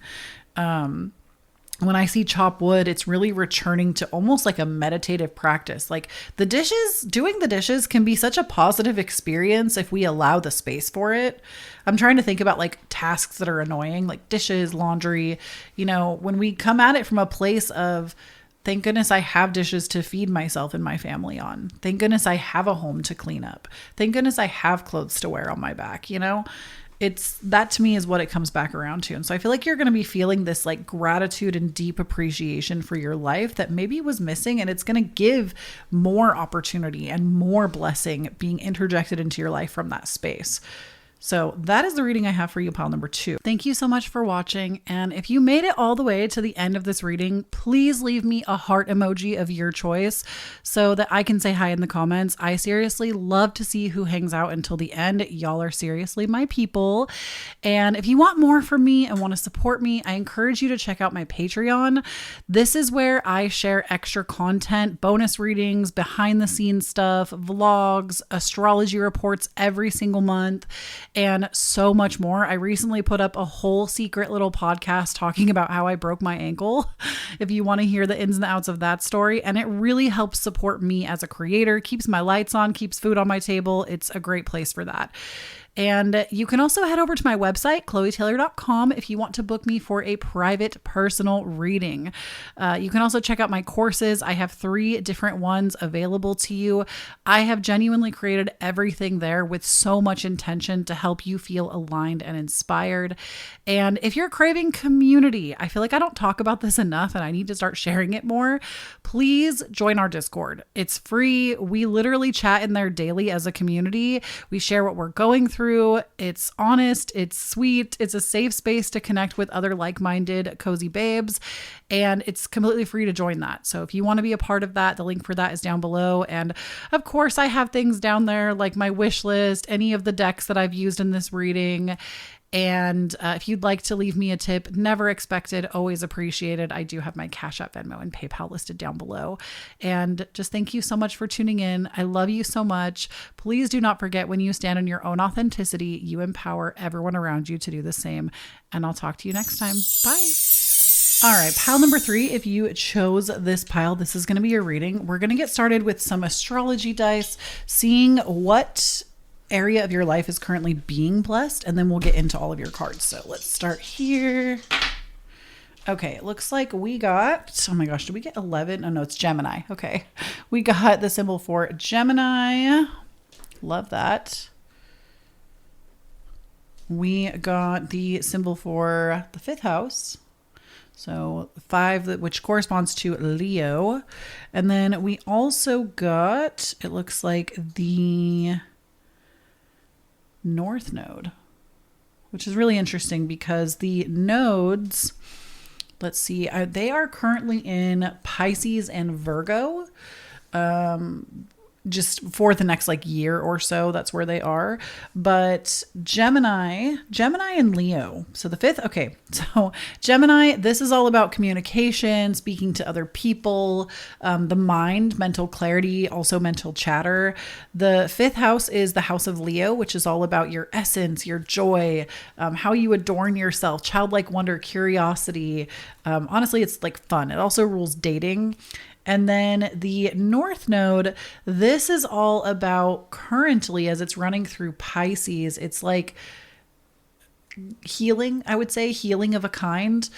When I see Chop Wood, it's really returning to almost like a meditative practice. Like doing the dishes can be such a positive experience if we allow the space for it. I'm trying to think about like tasks that are annoying, like dishes, laundry, when we come at it from a place of, thank goodness I have dishes to feed myself and my family on. Thank goodness I have a home to clean up. Thank goodness I have clothes to wear on my back. It's that, to me, is what it comes back around to. And so I feel like you're going to be feeling this like gratitude and deep appreciation for your life that maybe was missing. And it's going to give more opportunity and more blessing being interjected into your life from that space. So that is the reading I have for you, pile number 2. Thank you so much for watching. And if you made it all the way to the end of this reading, please leave me a heart emoji of your choice so that I can say hi in the comments. I seriously love to see who hangs out until the end. Y'all are seriously my people. And if you want more from me and want to support me, I encourage you to check out my Patreon. This is where I share extra content, bonus readings, behind the scenes stuff, vlogs, astrology reports every single month. and so much more. I recently put up a whole secret little podcast talking about how I broke my ankle, if you want to hear the ins and the outs of that story. And it really helps support me as a creator, keeps my lights on, keeps food on my table. It's a great place for that. And you can also head over to my website, khloetaylor.com, if you want to book me for a private personal reading. You can also check out my courses. I have 3 different ones available to you. I have genuinely created everything there with so much intention to help you feel aligned and inspired. And if you're craving community, I feel like I don't talk about this enough and I need to start sharing it more. Please join our Discord. It's free. We literally chat in there daily as a community. We share what we're going through. It's honest, it's sweet, it's a safe space to connect with other like-minded cozy babes, and it's completely free to join that. So if you want to be a part of that, the link for that is down below. And of course, I have things down there like my wish list, any of the decks that I've used in this reading. And if you'd like to leave me a tip, never expected, always appreciated. I do have my Cashapp, Venmo, and PayPal listed down below. And just thank you so much for tuning in. I love you so much. Please do not forget, when you stand in your own authenticity, you empower everyone around you to do the same. And I'll talk to you next time. Bye. All right, pile number 3, if you chose this pile, this is going to be your reading. We're going to get started with some astrology dice, seeing what area of your life is currently being blessed, and then we'll get into all of your cards. So let's start here. Okay, it looks like we got, oh my gosh, did we get 11? Oh no, it's Gemini. Okay, we got the symbol for Gemini. Love that. We got the symbol for the 5th house. So 5, which corresponds to Leo. And then we also got, it looks like, the North Node, which is really interesting because the nodes, let's see, they are currently in Pisces and Virgo. Just for the next like year or so, that's where they are. But Gemini and Leo. So the 5th, okay. So Gemini, this is all about communication, speaking to other people, the mind, mental clarity, also mental chatter. The 5th house is the house of Leo, which is all about your essence, your joy, how you adorn yourself, childlike wonder, curiosity. Honestly, it's like fun. It also rules dating. And then the North Node, this is all about currently, as it's running through Pisces, it's like healing, I would say, healing of a kind.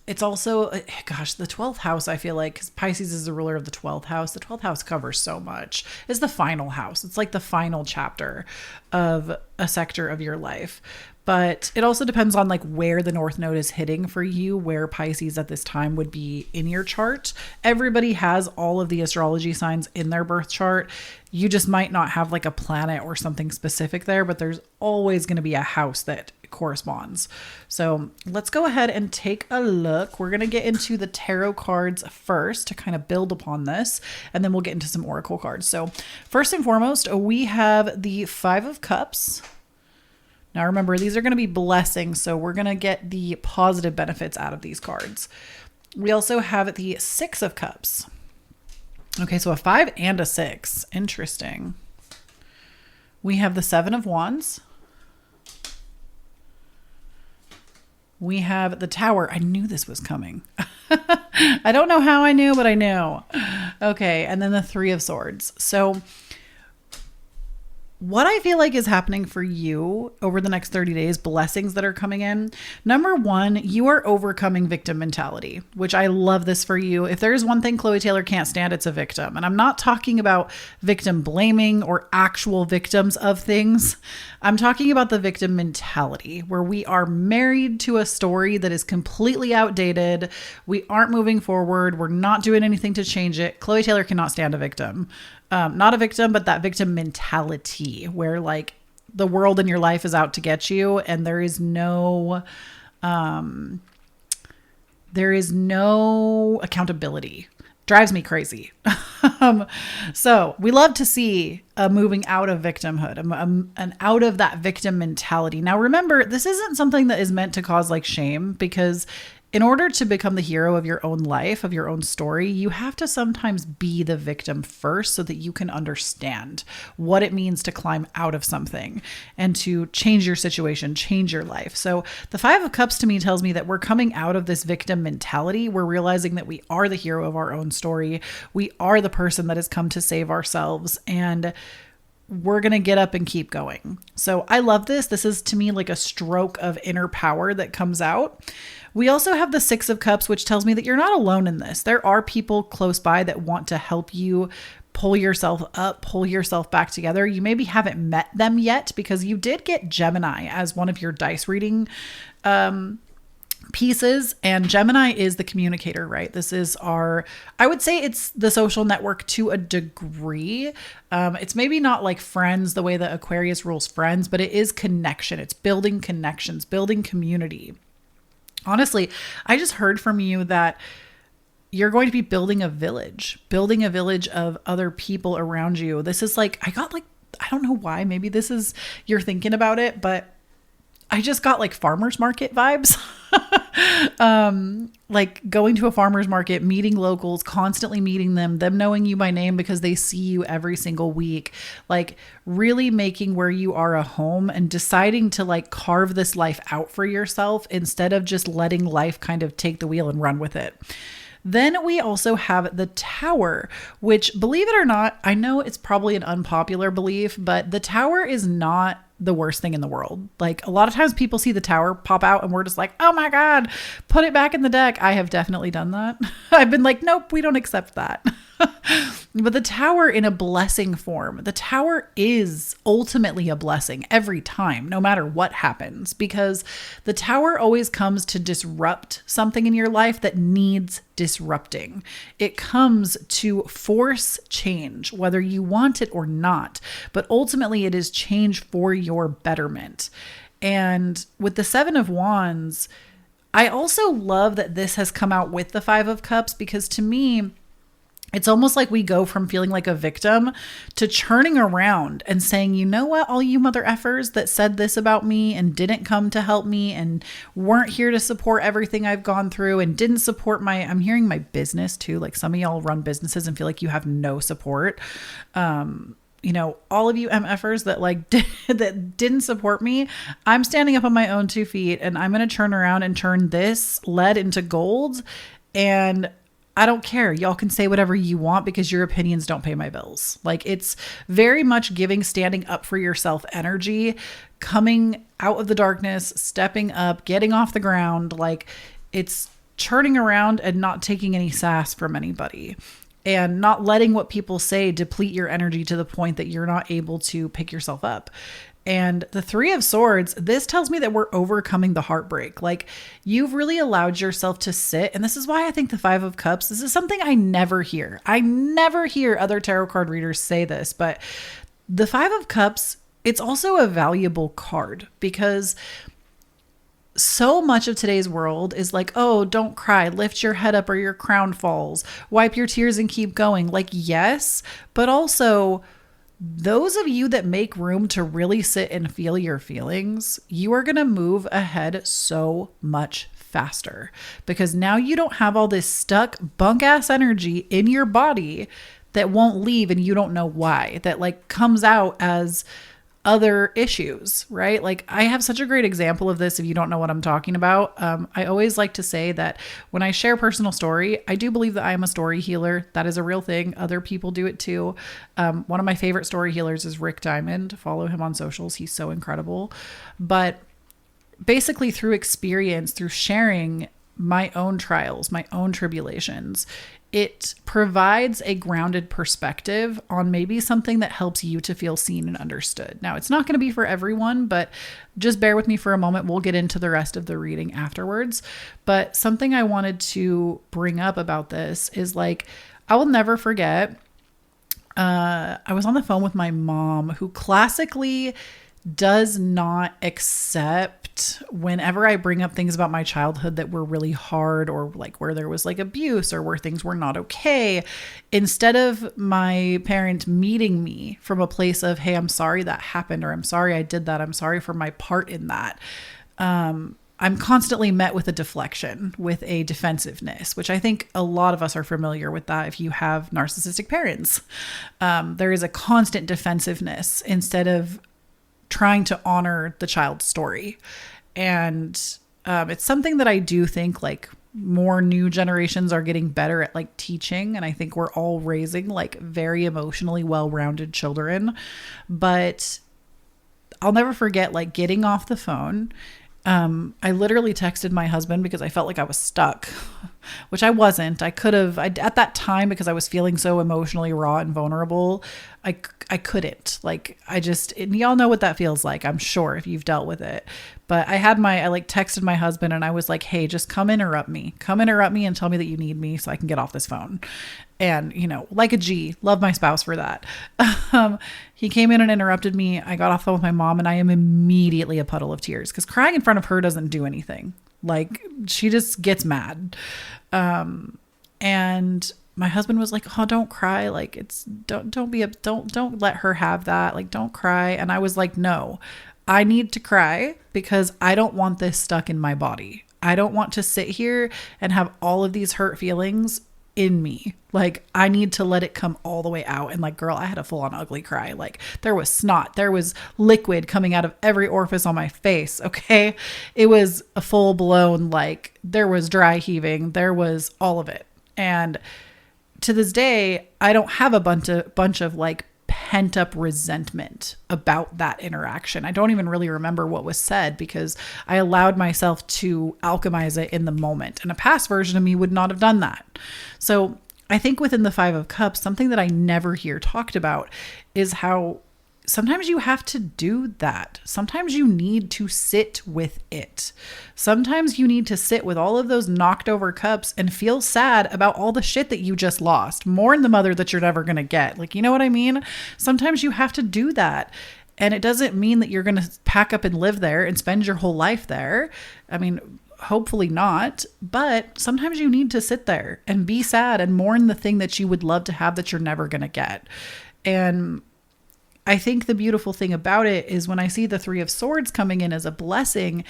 It's also, gosh, the 12th house, I feel like, because Pisces is the ruler of the 12th house. The 12th house covers so much. It's the final house. It's like the final chapter of a sector of your life. But it also depends on like where the North Node is hitting for you, where Pisces at this time would be in your chart. Everybody has all of the astrology signs in their birth chart. You just might not have like a planet or something specific there, but there's always going to be a house that corresponds. So let's go ahead and take a look. We're going to get into the tarot cards first to kind of build upon this, and then we'll get into some oracle cards. So first and foremost, we have the 5 of Cups. Now remember, these are going to be blessings, so we're going to get the positive benefits out of these cards. We also have the 6 of Cups. Okay, so a 5 and a 6. Interesting. We have the 7 of Wands. We have the Tower. I knew this was coming. I don't know how I knew, but I knew. Okay, and then the 3 of Swords. So what I feel like is happening for you over the next 30 days, blessings that are coming in. Number 1, you are overcoming victim mentality, which I love this for you. If there is one thing Khloe Taylor can't stand, it's a victim. And I'm not talking about victim blaming or actual victims of things. I'm talking about the victim mentality where we are married to a story that is completely outdated. We aren't moving forward. We're not doing anything to change it. Khloe Taylor cannot stand a victim. Not a victim, but that victim mentality where like the world in your life is out to get you and there is no accountability. Drives me crazy. So we love to see a moving out of victimhood, and out of that victim mentality. Now, remember, this isn't something that is meant to cause like shame, because in order to become the hero of your own life, of your own story, you have to sometimes be the victim first so that you can understand what it means to climb out of something and to change your situation, change your life. So the Five of Cups to me tells me that we're coming out of this victim mentality. We're realizing that we are the hero of our own story. We are the person that has come to save ourselves, and we're going to get up and keep going. So I love this. This is to me like a stroke of inner power that comes out. We also have the Six of Cups, which tells me that you're not alone in this. There are people close by that want to help you pull yourself up, pull yourself back together. You maybe haven't met them yet because you did get Gemini as one of your dice reading pieces, and Gemini is the communicator, right? This is I would say it's the social network to a degree. It's maybe not like friends the way that Aquarius rules friends, but it is connection. It's building connections, building community. Honestly, I just heard from you that you're going to be building a village of other people around you. This is like, I don't know why, maybe this is, you're thinking about it, but I just got like farmer's market vibes. Like going to a farmer's market, meeting locals, constantly meeting them knowing you by name because they see you every single week, like really making where you are a home and deciding to like carve this life out for yourself instead of just letting life kind of take the wheel and run with it. Then we also have the Tower, which, believe it or not, I know it's probably an unpopular belief, but the Tower is not the worst thing in the world. Like a lot of times people see the Tower pop out and we're just like, oh my God, put it back in the deck. I have definitely done that. I've been like, nope, we don't accept that. But the Tower in a blessing form, the Tower is ultimately a blessing every time, no matter what happens, because the Tower always comes to disrupt something in your life that needs disrupting. It comes to force change, whether you want it or not, but ultimately it is change for your betterment. And with the Seven of Wands, I also love that this has come out with the Five of Cups, because to me, it's almost like we go from feeling like a victim to churning around and saying, you know what, all you mother effers that said this about me and didn't come to help me and weren't here to support everything I've gone through and didn't support I'm hearing my business too. Like some of y'all run businesses and feel like you have no support. You know, all of you MFers that that didn't support me, I'm standing up on my own 2 feet and I'm going to turn around and turn this lead into gold. And I don't care. Y'all can say whatever you want because your opinions don't pay my bills. Like it's very much giving, standing up for yourself energy, coming out of the darkness, stepping up, getting off the ground. Like it's turning around and not taking any sass from anybody and not letting what people say deplete your energy to the point that you're not able to pick yourself up. And the Three of Swords, this tells me that we're overcoming the heartbreak. Like you've really allowed yourself to sit. And this is why I think the Five of Cups, this is something I never hear. I never hear other tarot card readers say this, but the Five of Cups, it's also a valuable card because so much of today's world is like, oh, don't cry, lift your head up or your crown falls, wipe your tears and keep going. Like, yes, but also those of you that make room to really sit and feel your feelings, you are going to move ahead so much faster because now you don't have all this stuck bunk ass energy in your body that won't leave and you don't know why, that like comes out as other issues, right? Like I have such a great example of this if you don't know what I'm talking about. I always like to say that when I share personal story, I do believe that I am a story healer. That is a real thing. Other people do it too. One of my favorite story healers is Rick Diamond. Follow him on socials. He's so incredible. But basically through experience, through sharing my own trials, my own tribulations, it provides a grounded perspective on maybe something that helps you to feel seen and understood. Now, it's not going to be for everyone, but just bear with me for a moment. We'll get into the rest of the reading afterwards. But something I wanted to bring up about this is like, I will never forget, I was on the phone with my mom, who classically does not accept whenever I bring up things about my childhood that were really hard or like where there was like abuse or where things were not okay. Instead of my parent meeting me from a place of, hey, I'm sorry that happened, or I'm sorry I did that, I'm sorry for my part in that. I'm constantly met with a deflection, with a defensiveness, which I think a lot of us are familiar with that if you have narcissistic parents. There is a constant defensiveness instead of trying to honor the child's story. And it's something that I do think like more new generations are getting better at like teaching. And I think we're all raising like very emotionally well-rounded children. But I'll never forget like getting off the phone. I literally texted my husband because I felt like I was stuck, which I wasn't. I could have, at that time, because I was feeling so emotionally raw and vulnerable, I couldn't. Like, and y'all know what that feels like, I'm sure, if you've dealt with it. But I texted my husband and I was like, hey, just come interrupt me and tell me that you need me so I can get off this phone. And, like a G, love my spouse for that. He came in and interrupted me. I got off the phone with my mom and I am immediately a puddle of tears because crying in front of her doesn't do anything. Like, she just gets mad. And my husband was like, oh, don't cry. Like, don't let her have that. Like, don't cry. And I was like, no, I need to cry because I don't want this stuck in my body. I don't want to sit here and have all of these hurt feelings in me. Like, I need to let it come all the way out. And like, girl, I had a full on ugly cry. Like, there was snot, there was liquid coming out of every orifice on my face. Okay. It was a full blown, like, there was dry heaving. There was all of it. And to this day, I don't have a bunch of like pent up resentment about that interaction. I don't even really remember what was said because I allowed myself to alchemize it in the moment. And a past version of me would not have done that. So I think within the Five of Cups, something that I never hear talked about is how sometimes you have to do that. Sometimes you need to sit with it. Sometimes you need to sit with all of those knocked over cups and feel sad about all the shit that you just lost. Mourn the mother that you're never going to get. Like, you know what I mean? Sometimes you have to do that. And it doesn't mean that you're going to pack up and live there and spend your whole life there. I mean, hopefully not. But sometimes you need to sit there and be sad and mourn the thing that you would love to have that you're never going to get. And I think the beautiful thing about it is when I see the Three of Swords coming in as a blessing,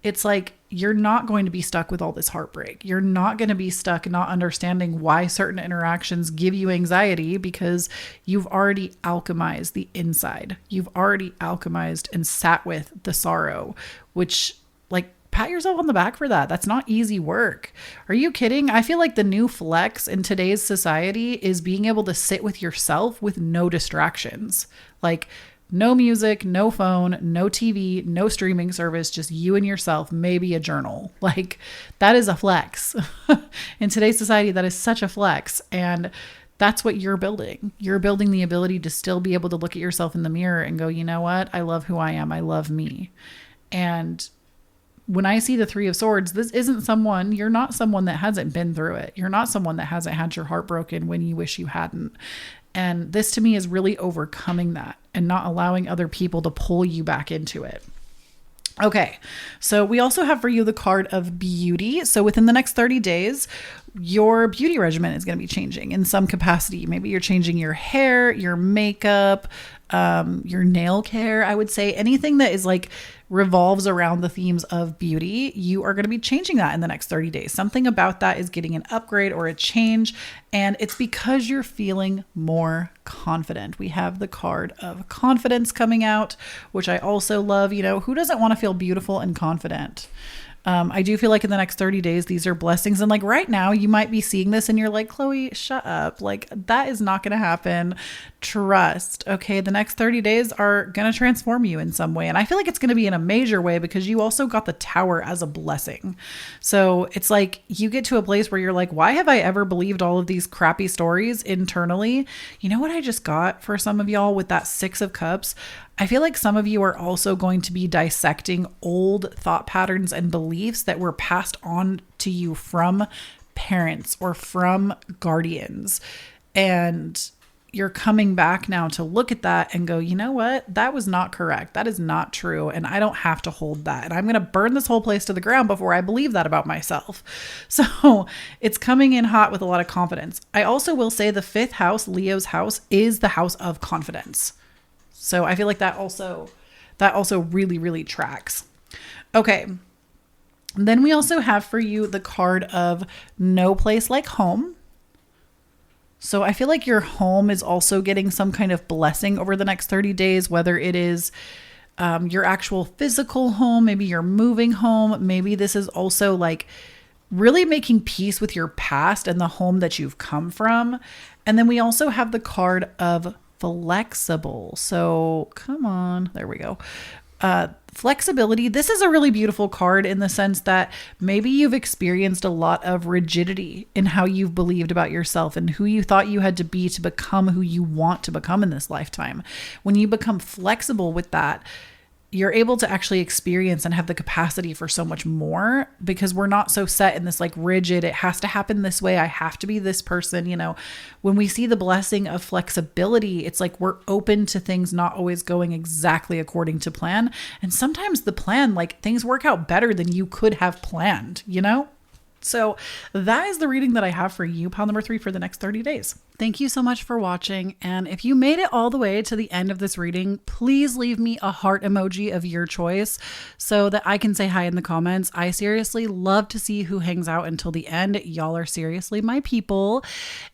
it's like, you're not going to be stuck with all this heartbreak. You're not going to be stuck not understanding why certain interactions give you anxiety because you've already alchemized the inside. You've already alchemized and sat with the sorrow, which, like, pat yourself on the back for that. That's not easy work. Are you kidding? I feel like the new flex in today's society is being able to sit with yourself with no distractions. Like, no music, no phone, no TV, no streaming service, just you and yourself, maybe a journal. Like, that is a flex. In today's society, that is such a flex. And that's what you're building. You're building the ability to still be able to look at yourself in the mirror and go, you know what? I love who I am. I love me. And when I see the Three of Swords, you're not someone that hasn't been through it. You're not someone that hasn't had your heart broken when you wish you hadn't. And this to me is really overcoming that and not allowing other people to pull you back into it. Okay, so we also have for you the card of beauty. So within the next 30 days, your beauty regimen is going to be changing in some capacity. Maybe you're changing your hair, your makeup, your nail care. I would say anything that is like revolves around the themes of beauty, you are going to be changing that in the next 30 days. Something about that is getting an upgrade or a change. And it's because you're feeling more confident. We have the card of confidence coming out, which I also love. Who doesn't want to feel beautiful and confident? I do feel like in the next 30 days, these are blessings. And like right now, you might be seeing this and you're like, Khloe, shut up. Like, that is not going to happen. Trust. Okay. The next 30 days are going to transform you in some way. And I feel like it's going to be in a major way because you also got the Tower as a blessing. So it's like you get to a place where you're like, why have I ever believed all of these crappy stories internally? You know what I just got for some of y'all with that Six of Cups? I feel like some of you are also going to be dissecting old thought patterns and beliefs that were passed on to you from parents or from guardians. And you're coming back now to look at that and go, you know what? That was not correct. That is not true. And I don't have to hold that. And I'm going to burn this whole place to the ground before I believe that about myself. So it's coming in hot with a lot of confidence. I also will say the fifth house, Leo's house, is the house of confidence. So I feel like that also really, really tracks. Okay. And then we also have for you the card of no place like home. So I feel like your home is also getting some kind of blessing over the next 30 days, whether it is your actual physical home, maybe you're moving home. Maybe this is also like really making peace with your past and the home that you've come from. And then we also have the card of flexible. So come on, there we go. Flexibility. This is a really beautiful card in the sense that maybe you've experienced a lot of rigidity in how you've believed about yourself and who you thought you had to be to become who you want to become in this lifetime. When you become flexible with that, you're able to actually experience and have the capacity for so much more, because we're not so set in this like rigid, it has to happen this way, I have to be this person. You know, when we see the blessing of flexibility, it's like we're open to things not always going exactly according to plan. And sometimes the plan, like things work out better than you could have planned, you know? So that is the reading that I have for you, pile number 3, for the next 30 days. Thank you so much for watching. And if you made it all the way to the end of this reading, please leave me a heart emoji of your choice so that I can say hi in the comments. I seriously love to see who hangs out until the end. Y'all are seriously my people.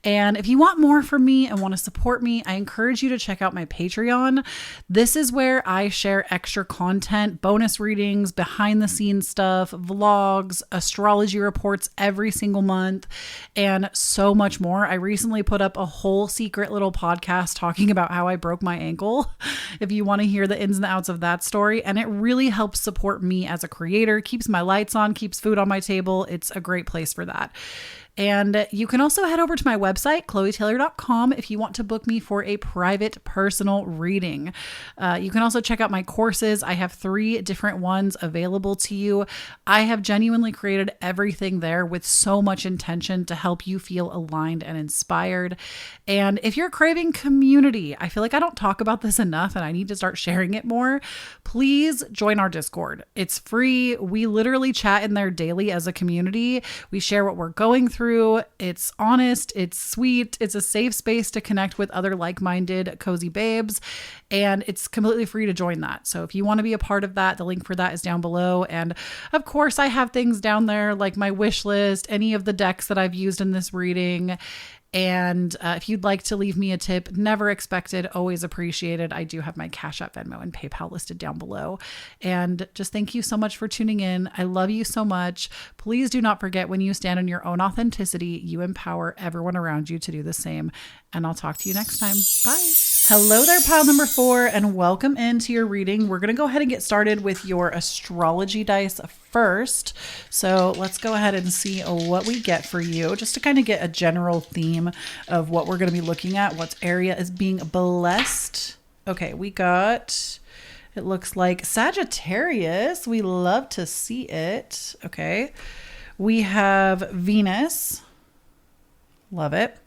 And if you want more from me and want to support me, I encourage you to check out my Patreon. This is where I share extra content, bonus readings, behind the scenes stuff, vlogs, astrology reports every single month, and so much more. I recently put up a whole secret little podcast talking about how I broke my ankle, if you want to hear the ins and outs of that story. And it really helps support me as a creator, keeps my lights on, keeps food on my table. It's a great place for that. And you can also head over to my website, khloetaylor.com, if you want to book me for a private personal reading. You can also check out my courses. I have 3 different ones available to you. I have genuinely created everything there with so much intention to help you feel aligned and inspired. And if you're craving community, I feel like I don't talk about this enough and I need to start sharing it more. Please join our Discord. It's free. We literally chat in there daily as a community. We share what we're going through. It's honest, it's sweet, it's a safe space to connect with other like-minded cozy babes, and it's completely free to join that. So if you want to be a part of that, the link for that is down below. And of course, I have things down there like my wish list, any of the decks that I've used in this reading. And if you'd like to leave me a tip, never expected, always appreciated. I do have my Cashapp, Venmo, and PayPal listed down below. And just thank you so much for tuning in. I love you so much. Please do not forget, when you stand in your own authenticity, you empower everyone around you to do the same. And I'll talk to you next time. Bye. Hello there, pile number 4, and welcome into your reading. We're going to go ahead and get started with your astrology dice first. So let's go ahead and see what we get for you, just to kind of get a general theme of what we're going to be looking at, what area is being blessed. Okay, we got, it looks like Sagittarius. We love to see it. Okay, we have Venus. Love it.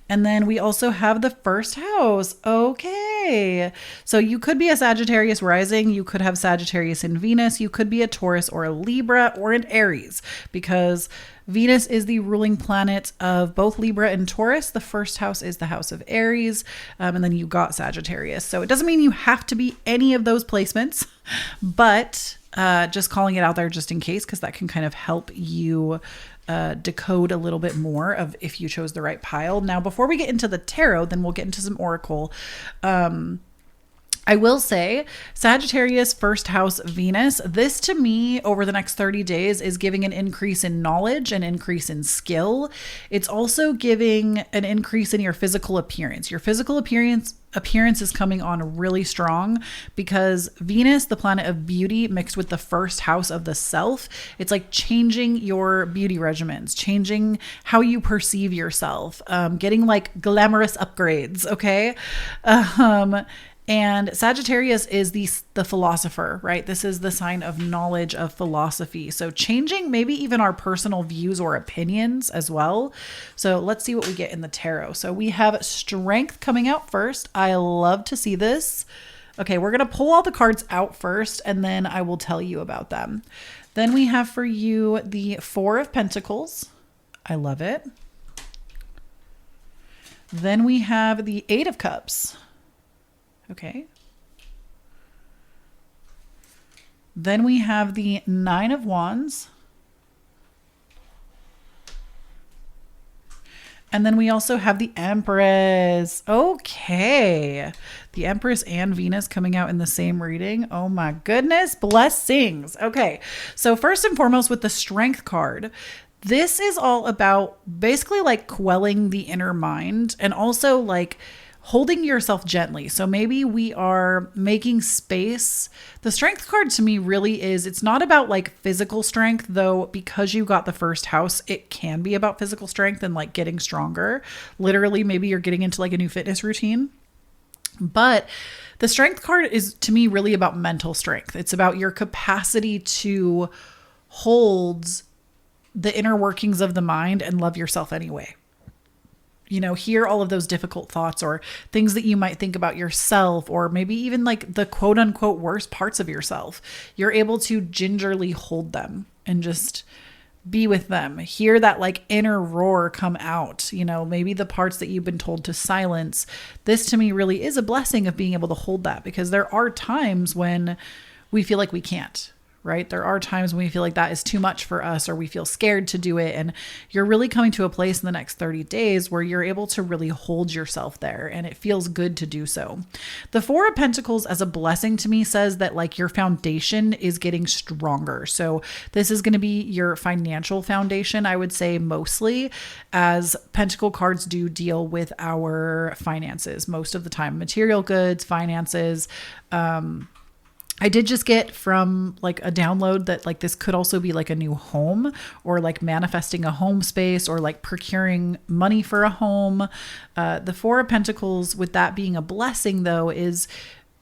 And then we also have the first house. Okay. So you could be a Sagittarius rising. You could have Sagittarius in Venus. You could be a Taurus or a Libra or an Aries, because Venus is the ruling planet of both Libra and Taurus. The first house is the house of Aries. And then you got Sagittarius. So it doesn't mean you have to be any of those placements, but just calling it out there just in case, because that can kind of help you decode a little bit more of if you chose the right pile. Now, before we get into the tarot, then we'll get into some oracle. I will say Sagittarius, first house, Venus, this to me over the next 30 days is giving an increase in knowledge, an increase in skill. It's also giving an increase in your physical appearance. Your physical appearance is coming on really strong, because Venus, the planet of beauty, mixed with the first house of the self, it's like changing your beauty regimens, changing how you perceive yourself, getting like glamorous upgrades. Okay. And Sagittarius is the philosopher, right? This is the sign of knowledge, of philosophy. So changing maybe even our personal views or opinions as well. So let's see what we get in the tarot. So we have Strength coming out first. I love to see this. Okay, we're going to pull all the cards out first, and then I will tell you about them. Then we have for you the Four of Pentacles. I love it. Then we have the Eight of Cups. Okay. Then we have the Nine of Wands. And then we also have the Empress. Okay. The Empress and Venus coming out in the same reading. Oh my goodness. Blessings. Okay. So first and foremost with the Strength card, this is all about basically like quelling the inner mind and also like holding yourself gently. So maybe we are making space. The Strength card to me really is, it's not about like physical strength, though, because you got the first house, it can be about physical strength and like getting stronger. Literally, maybe you're getting into like a new fitness routine. But the Strength card is to me really about mental strength. It's about your capacity to hold the inner workings of the mind and love yourself anyway. You know, hear all of those difficult thoughts or things that you might think about yourself, or maybe even like the quote unquote worst parts of yourself. You're able to gingerly hold them and just be with them. Hear that like inner roar come out, you know, maybe the parts that you've been told to silence. This to me really is a blessing of being able to hold that, because there are times when we feel like we can't. Right? There are times when we feel like that is too much for us, or we feel scared to do it. And you're really coming to a place in the next 30 days where you're able to really hold yourself there, and it feels good to do so. The Four of Pentacles as a blessing to me says that like your foundation is getting stronger. So this is going to be your financial foundation, I would say, mostly, as Pentacle cards do deal with our finances most of the time, material goods, finances, I did just get from like a download that like this could also be like a new home, or like manifesting a home space, or like procuring money for a home. The Four of Pentacles, with that being a blessing though, is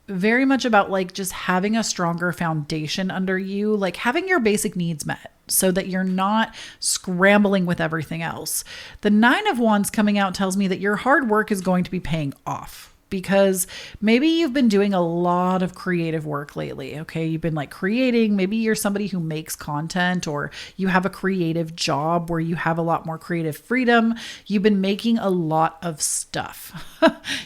very much about like just having a stronger foundation under you, like having your basic needs met so that you're not scrambling with everything else. The Nine of Wands coming out tells me that your hard work is going to be paying off, because maybe you've been doing a lot of creative work lately. Okay. You've been like creating, maybe you're somebody who makes content, or you have a creative job where you have a lot more creative freedom. You've been making a lot of stuff.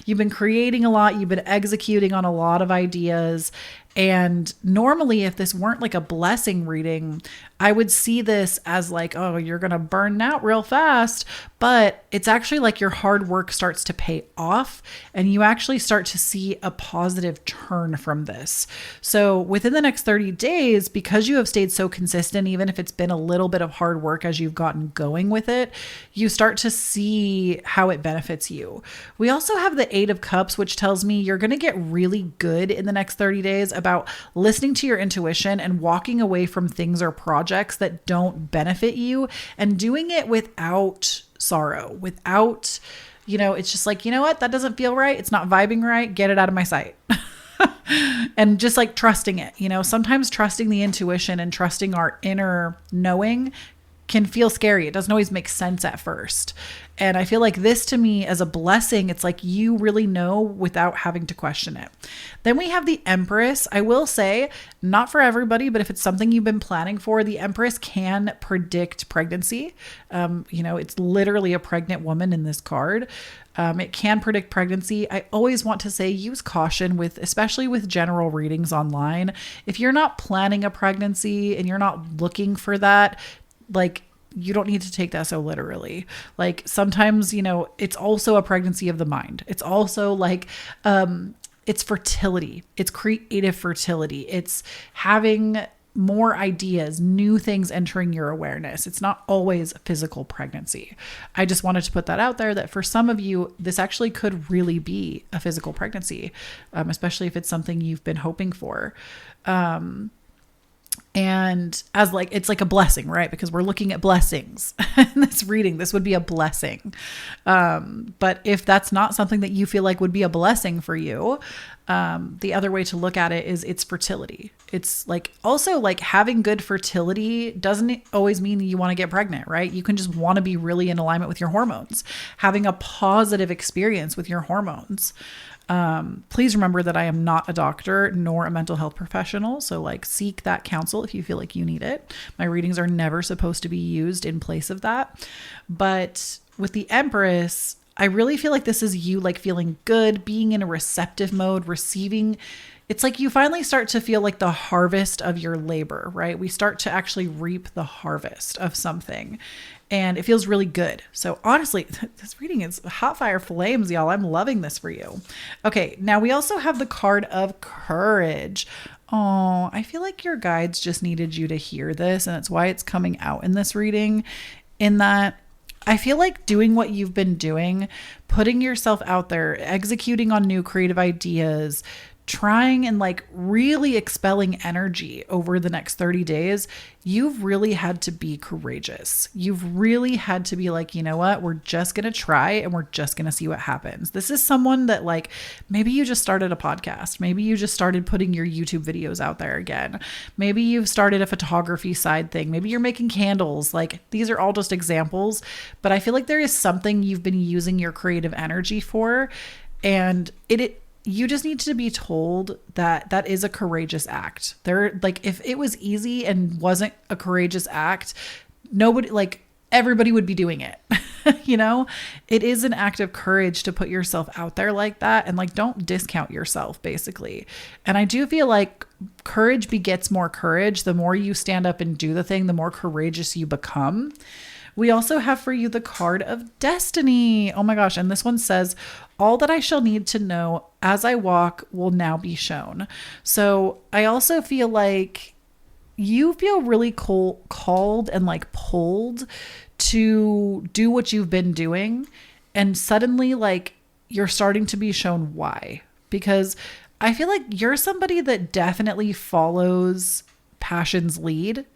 You've been creating a lot. You've been executing on a lot of ideas. And normally, if this weren't like a blessing reading, I would see this as like, oh, you're going to burn out real fast. But it's actually like your hard work starts to pay off, and you actually start to see a positive turn from this. So within the next 30 days, because you have stayed so consistent, even if it's been a little bit of hard work as you've gotten going with it, you start to see how it benefits you. We also have the Eight of Cups, which tells me you're going to get really good in the next 30 days about listening to your intuition and walking away from things or projects that don't benefit you, and doing it without sorrow, without, you know, it's just like, you know what, that doesn't feel right. It's not vibing right. Get it out of my sight. And just like trusting it, you know, sometimes trusting the intuition and trusting our inner knowing can feel scary. It doesn't always make sense at first. And I feel like this to me as a blessing, it's like you really know without having to question it. Then we have the Empress. I will say, not for everybody, but if it's something you've been planning for, the Empress can predict pregnancy. You know, it's literally a pregnant woman in this card. It can predict pregnancy. I always want to say use caution with, especially with general readings online. If you're not planning a pregnancy and you're not looking for that, like, you don't need to take that so literally. Like sometimes, you know, it's also a pregnancy of the mind. It's also like, it's fertility. It's creative fertility. It's having more ideas, new things entering your awareness. It's not always physical pregnancy. I just wanted to put that out there, that for some of you, this actually could really be a physical pregnancy, especially if it's something you've been hoping for. And as like, it's like a blessing, right? Because we're looking at blessings in this reading. This would be a blessing. But if that's not something that you feel like would be a blessing for you, the other way to look at it is it's fertility. It's like also like having good fertility doesn't always mean you want to get pregnant, right? You can just want to be really in alignment with your hormones, having a positive experience with your hormones. Please remember that I am not a doctor nor a mental health professional. So like seek that counsel if you feel like you need it. My readings are never supposed to be used in place of that. But with the Empress, I really feel like this is you like feeling good, being in a receptive mode, receiving. It's like you finally start to feel like the harvest of your labor, right? We start to actually reap the harvest of something, and it feels really good. So honestly, this reading is hot fire flames, y'all. I'm loving this for you. Okay, now we also have the card of courage. Oh, I feel like your guides just needed you to hear this, and that's why it's coming out in this reading, in that I feel like doing what you've been doing, putting yourself out there, executing on new creative ideas, trying and like really expelling energy over the next 30 days, you've really had to be courageous. You've really had to be like, you know what, we're just going to try and we're just going to see what happens. This is someone that like, maybe you just started a podcast. Maybe you just started putting your YouTube videos out there again. Maybe you've started a photography side thing. Maybe you're making candles. Like these are all just examples, but I feel like there is something you've been using your creative energy for, and you just need to be told that that is a courageous act. Like if it was easy and wasn't a courageous act, everybody would be doing it. You know, it is an act of courage to put yourself out there like that, and like, don't discount yourself basically. And I do feel like courage begets more courage. The more you stand up and do the thing, the more courageous you become. We also have for you the card of destiny. Oh my gosh. And this one says, all that I shall need to know as I walk will now be shown. So I also feel like you feel really called and like pulled to do what you've been doing. And suddenly like you're starting to be shown why, because I feel like you're somebody that definitely follows passion's lead.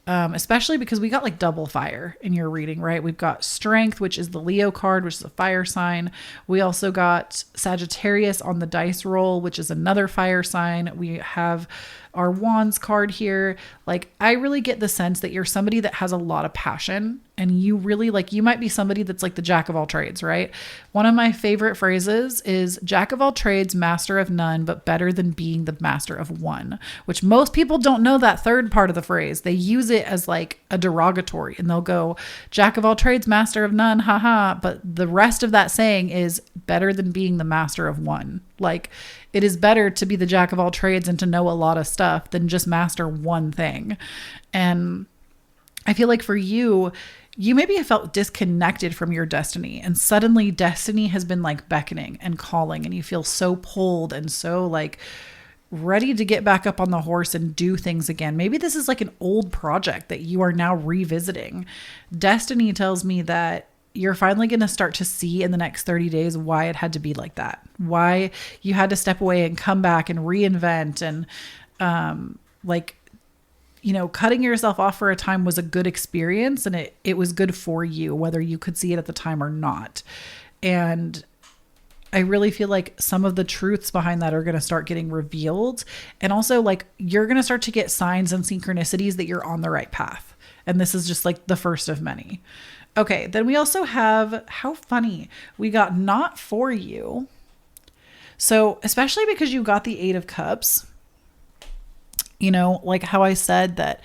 Especially because we got like double fire in your reading, right? We've got strength, which is the Leo card, which is a fire sign. We also got Sagittarius on the dice roll, which is another fire sign. We have our wands card here. Like, I really get the sense that you're somebody that has a lot of passion, and you really like, you might be somebody that's like the jack of all trades, right? One of my favorite phrases is jack of all trades, master of none, but better than being the master of one, which most people don't know that third part of the phrase. They use it as like a derogatory, and they'll go jack of all trades, master of none, haha. But the rest of that saying is better than being the master of one. Like, it is better to be the jack of all trades and to know a lot of stuff than just master one thing. And I feel like for you maybe have felt disconnected from your destiny, and suddenly destiny has been like beckoning and calling, and you feel so pulled and so like ready to get back up on the horse and do things again. Maybe this is like an old project that you are now revisiting. Destiny tells me that you're finally going to start to see in the next 30 days why it had to be like that, why you had to step away and come back and reinvent, and cutting yourself off for a time was a good experience, and it was good for you, whether you could see it at the time or not. And I really feel like some of the truths behind that are going to start getting revealed. And also like you're going to start to get signs and synchronicities that you're on the right path. And this is just like the first of many. Okay. Then we also have, how funny, we got not for you. So especially because you got the 8 of Cups, you know, like how I said that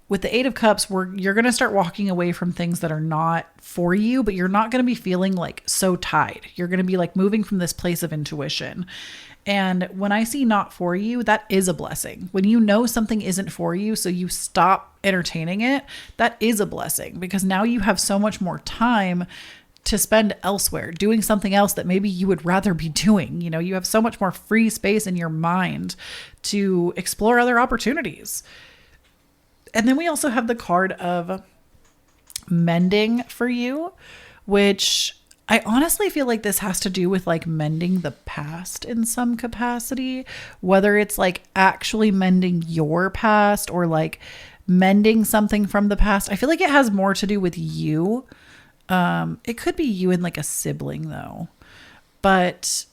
with the 8 of Cups, you're going to start walking away from things that are not for you, but you're not going to be feeling like so tied. You're going to be like moving from this place of intuition. And when I see not for you, that is a blessing. When you know something isn't for you, so you stop entertaining it, that is a blessing, because now you have so much more time to spend elsewhere, doing something else that maybe you would rather be doing. You know, you have so much more free space in your mind to explore other opportunities. And then we also have the card of mending for you, which I honestly feel like this has to do with like mending the past in some capacity, whether it's like actually mending your past or like mending something from the past. I feel like it has more to do with you. It could be you and like a sibling though, but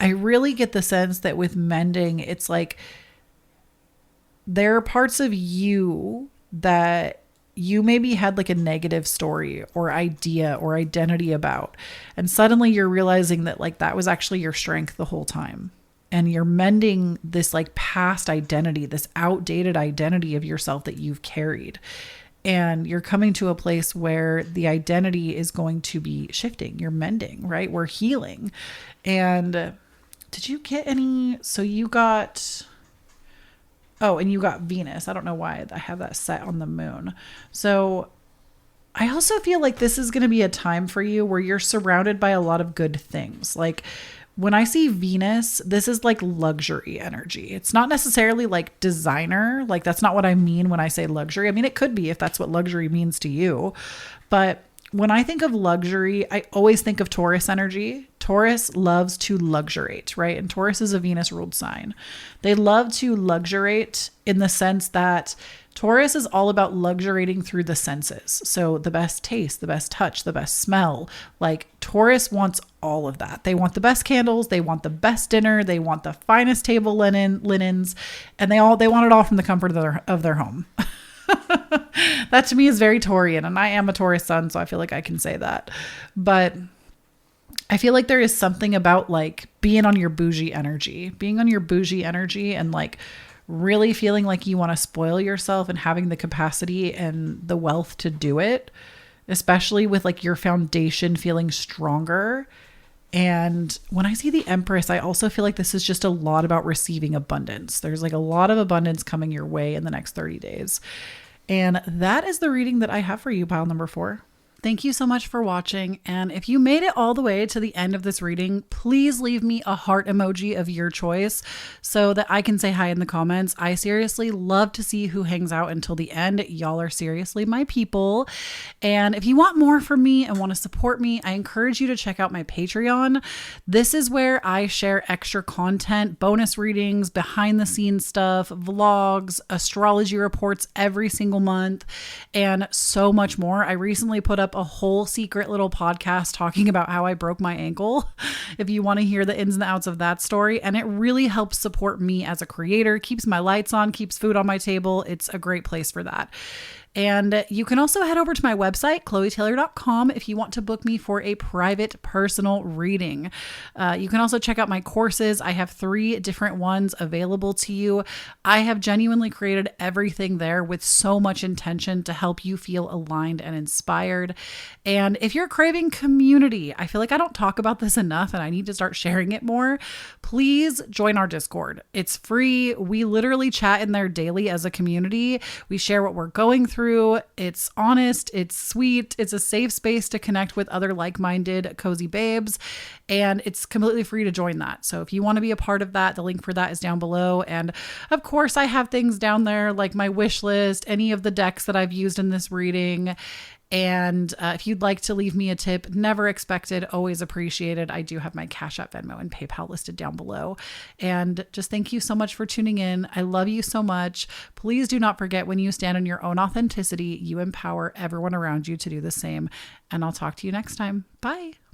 I really get the sense that with mending, it's like there are parts of you that you maybe had like a negative story or idea or identity about, and suddenly you're realizing that like that was actually your strength the whole time. And you're mending this like past identity, this outdated identity of yourself that you've carried. And you're coming to a place where the identity is going to be shifting. You're mending, right? We're healing. And did you get any? So you got, oh, and you got Venus. I don't know why I have that set on the moon. So I also feel like this is going to be a time for you where you're surrounded by a lot of good things. Like when I see Venus, this is like luxury energy. It's not necessarily like designer. Like that's not what I mean when I say luxury. I mean, it could be if that's what luxury means to you. But when I think of luxury, I always think of Taurus energy. Taurus loves to luxuriate, right? And Taurus is a Venus ruled sign. They love to luxuriate in the sense that Taurus is all about luxuriating through the senses. So the best taste, the best touch, the best smell. Like Taurus wants all of that. They want the best candles. They want the best dinner. They want the finest table linens, and they want it all from the comfort of their home. That to me is very Taurian, and I am a Taurus sun, so I feel like I can say that. But I feel like there is something about like being on your bougie energy and like really feeling like you want to spoil yourself and having the capacity and the wealth to do it, especially with like your foundation feeling stronger. And when I see the Empress, I also feel like this is just a lot about receiving abundance. There's like a lot of abundance coming your way in the next 30 days. And that is the reading that I have for you, pile number 4. Thank you so much for watching. And if you made it all the way to the end of this reading, please leave me a heart emoji of your choice so that I can say hi in the comments. I seriously love to see who hangs out until the end. Y'all are seriously my people. And if you want more from me and want to support me, I encourage you to check out my Patreon. This is where I share extra content, bonus readings, behind the scenes stuff, vlogs, astrology reports every single month, and so much more. I recently put up a whole secret little podcast talking about how I broke my ankle, if you want to hear the ins and outs of that story. And it really helps support me as a creator, keeps my lights on, keeps food on my table. It's a great place for that. And you can also head over to my website, khloetaylor.com, if you want to book me for a private personal reading. You can also check out my courses. I have 3 different ones available to you. I have genuinely created everything there with so much intention to help you feel aligned and inspired. And if you're craving community, I feel like I don't talk about this enough and I need to start sharing it more. Please join our Discord. It's free. We literally chat in there daily as a community. We share what we're going through. It's honest, it's sweet, it's a safe space to connect with other like-minded cozy babes, and it's completely free to join that. So if you want to be a part of that, the link for that is down below. And of course, I have things down there like my wish list, any of the decks that I've used in this reading. And if you'd like to leave me a tip, never expected, always appreciated. I do have my Cashapp, Venmo, and PayPal listed down below. And just thank you so much for tuning in. I love you so much. Please do not forget, when you stand in your own authenticity, you empower everyone around you to do the same. And I'll talk to you next time. Bye.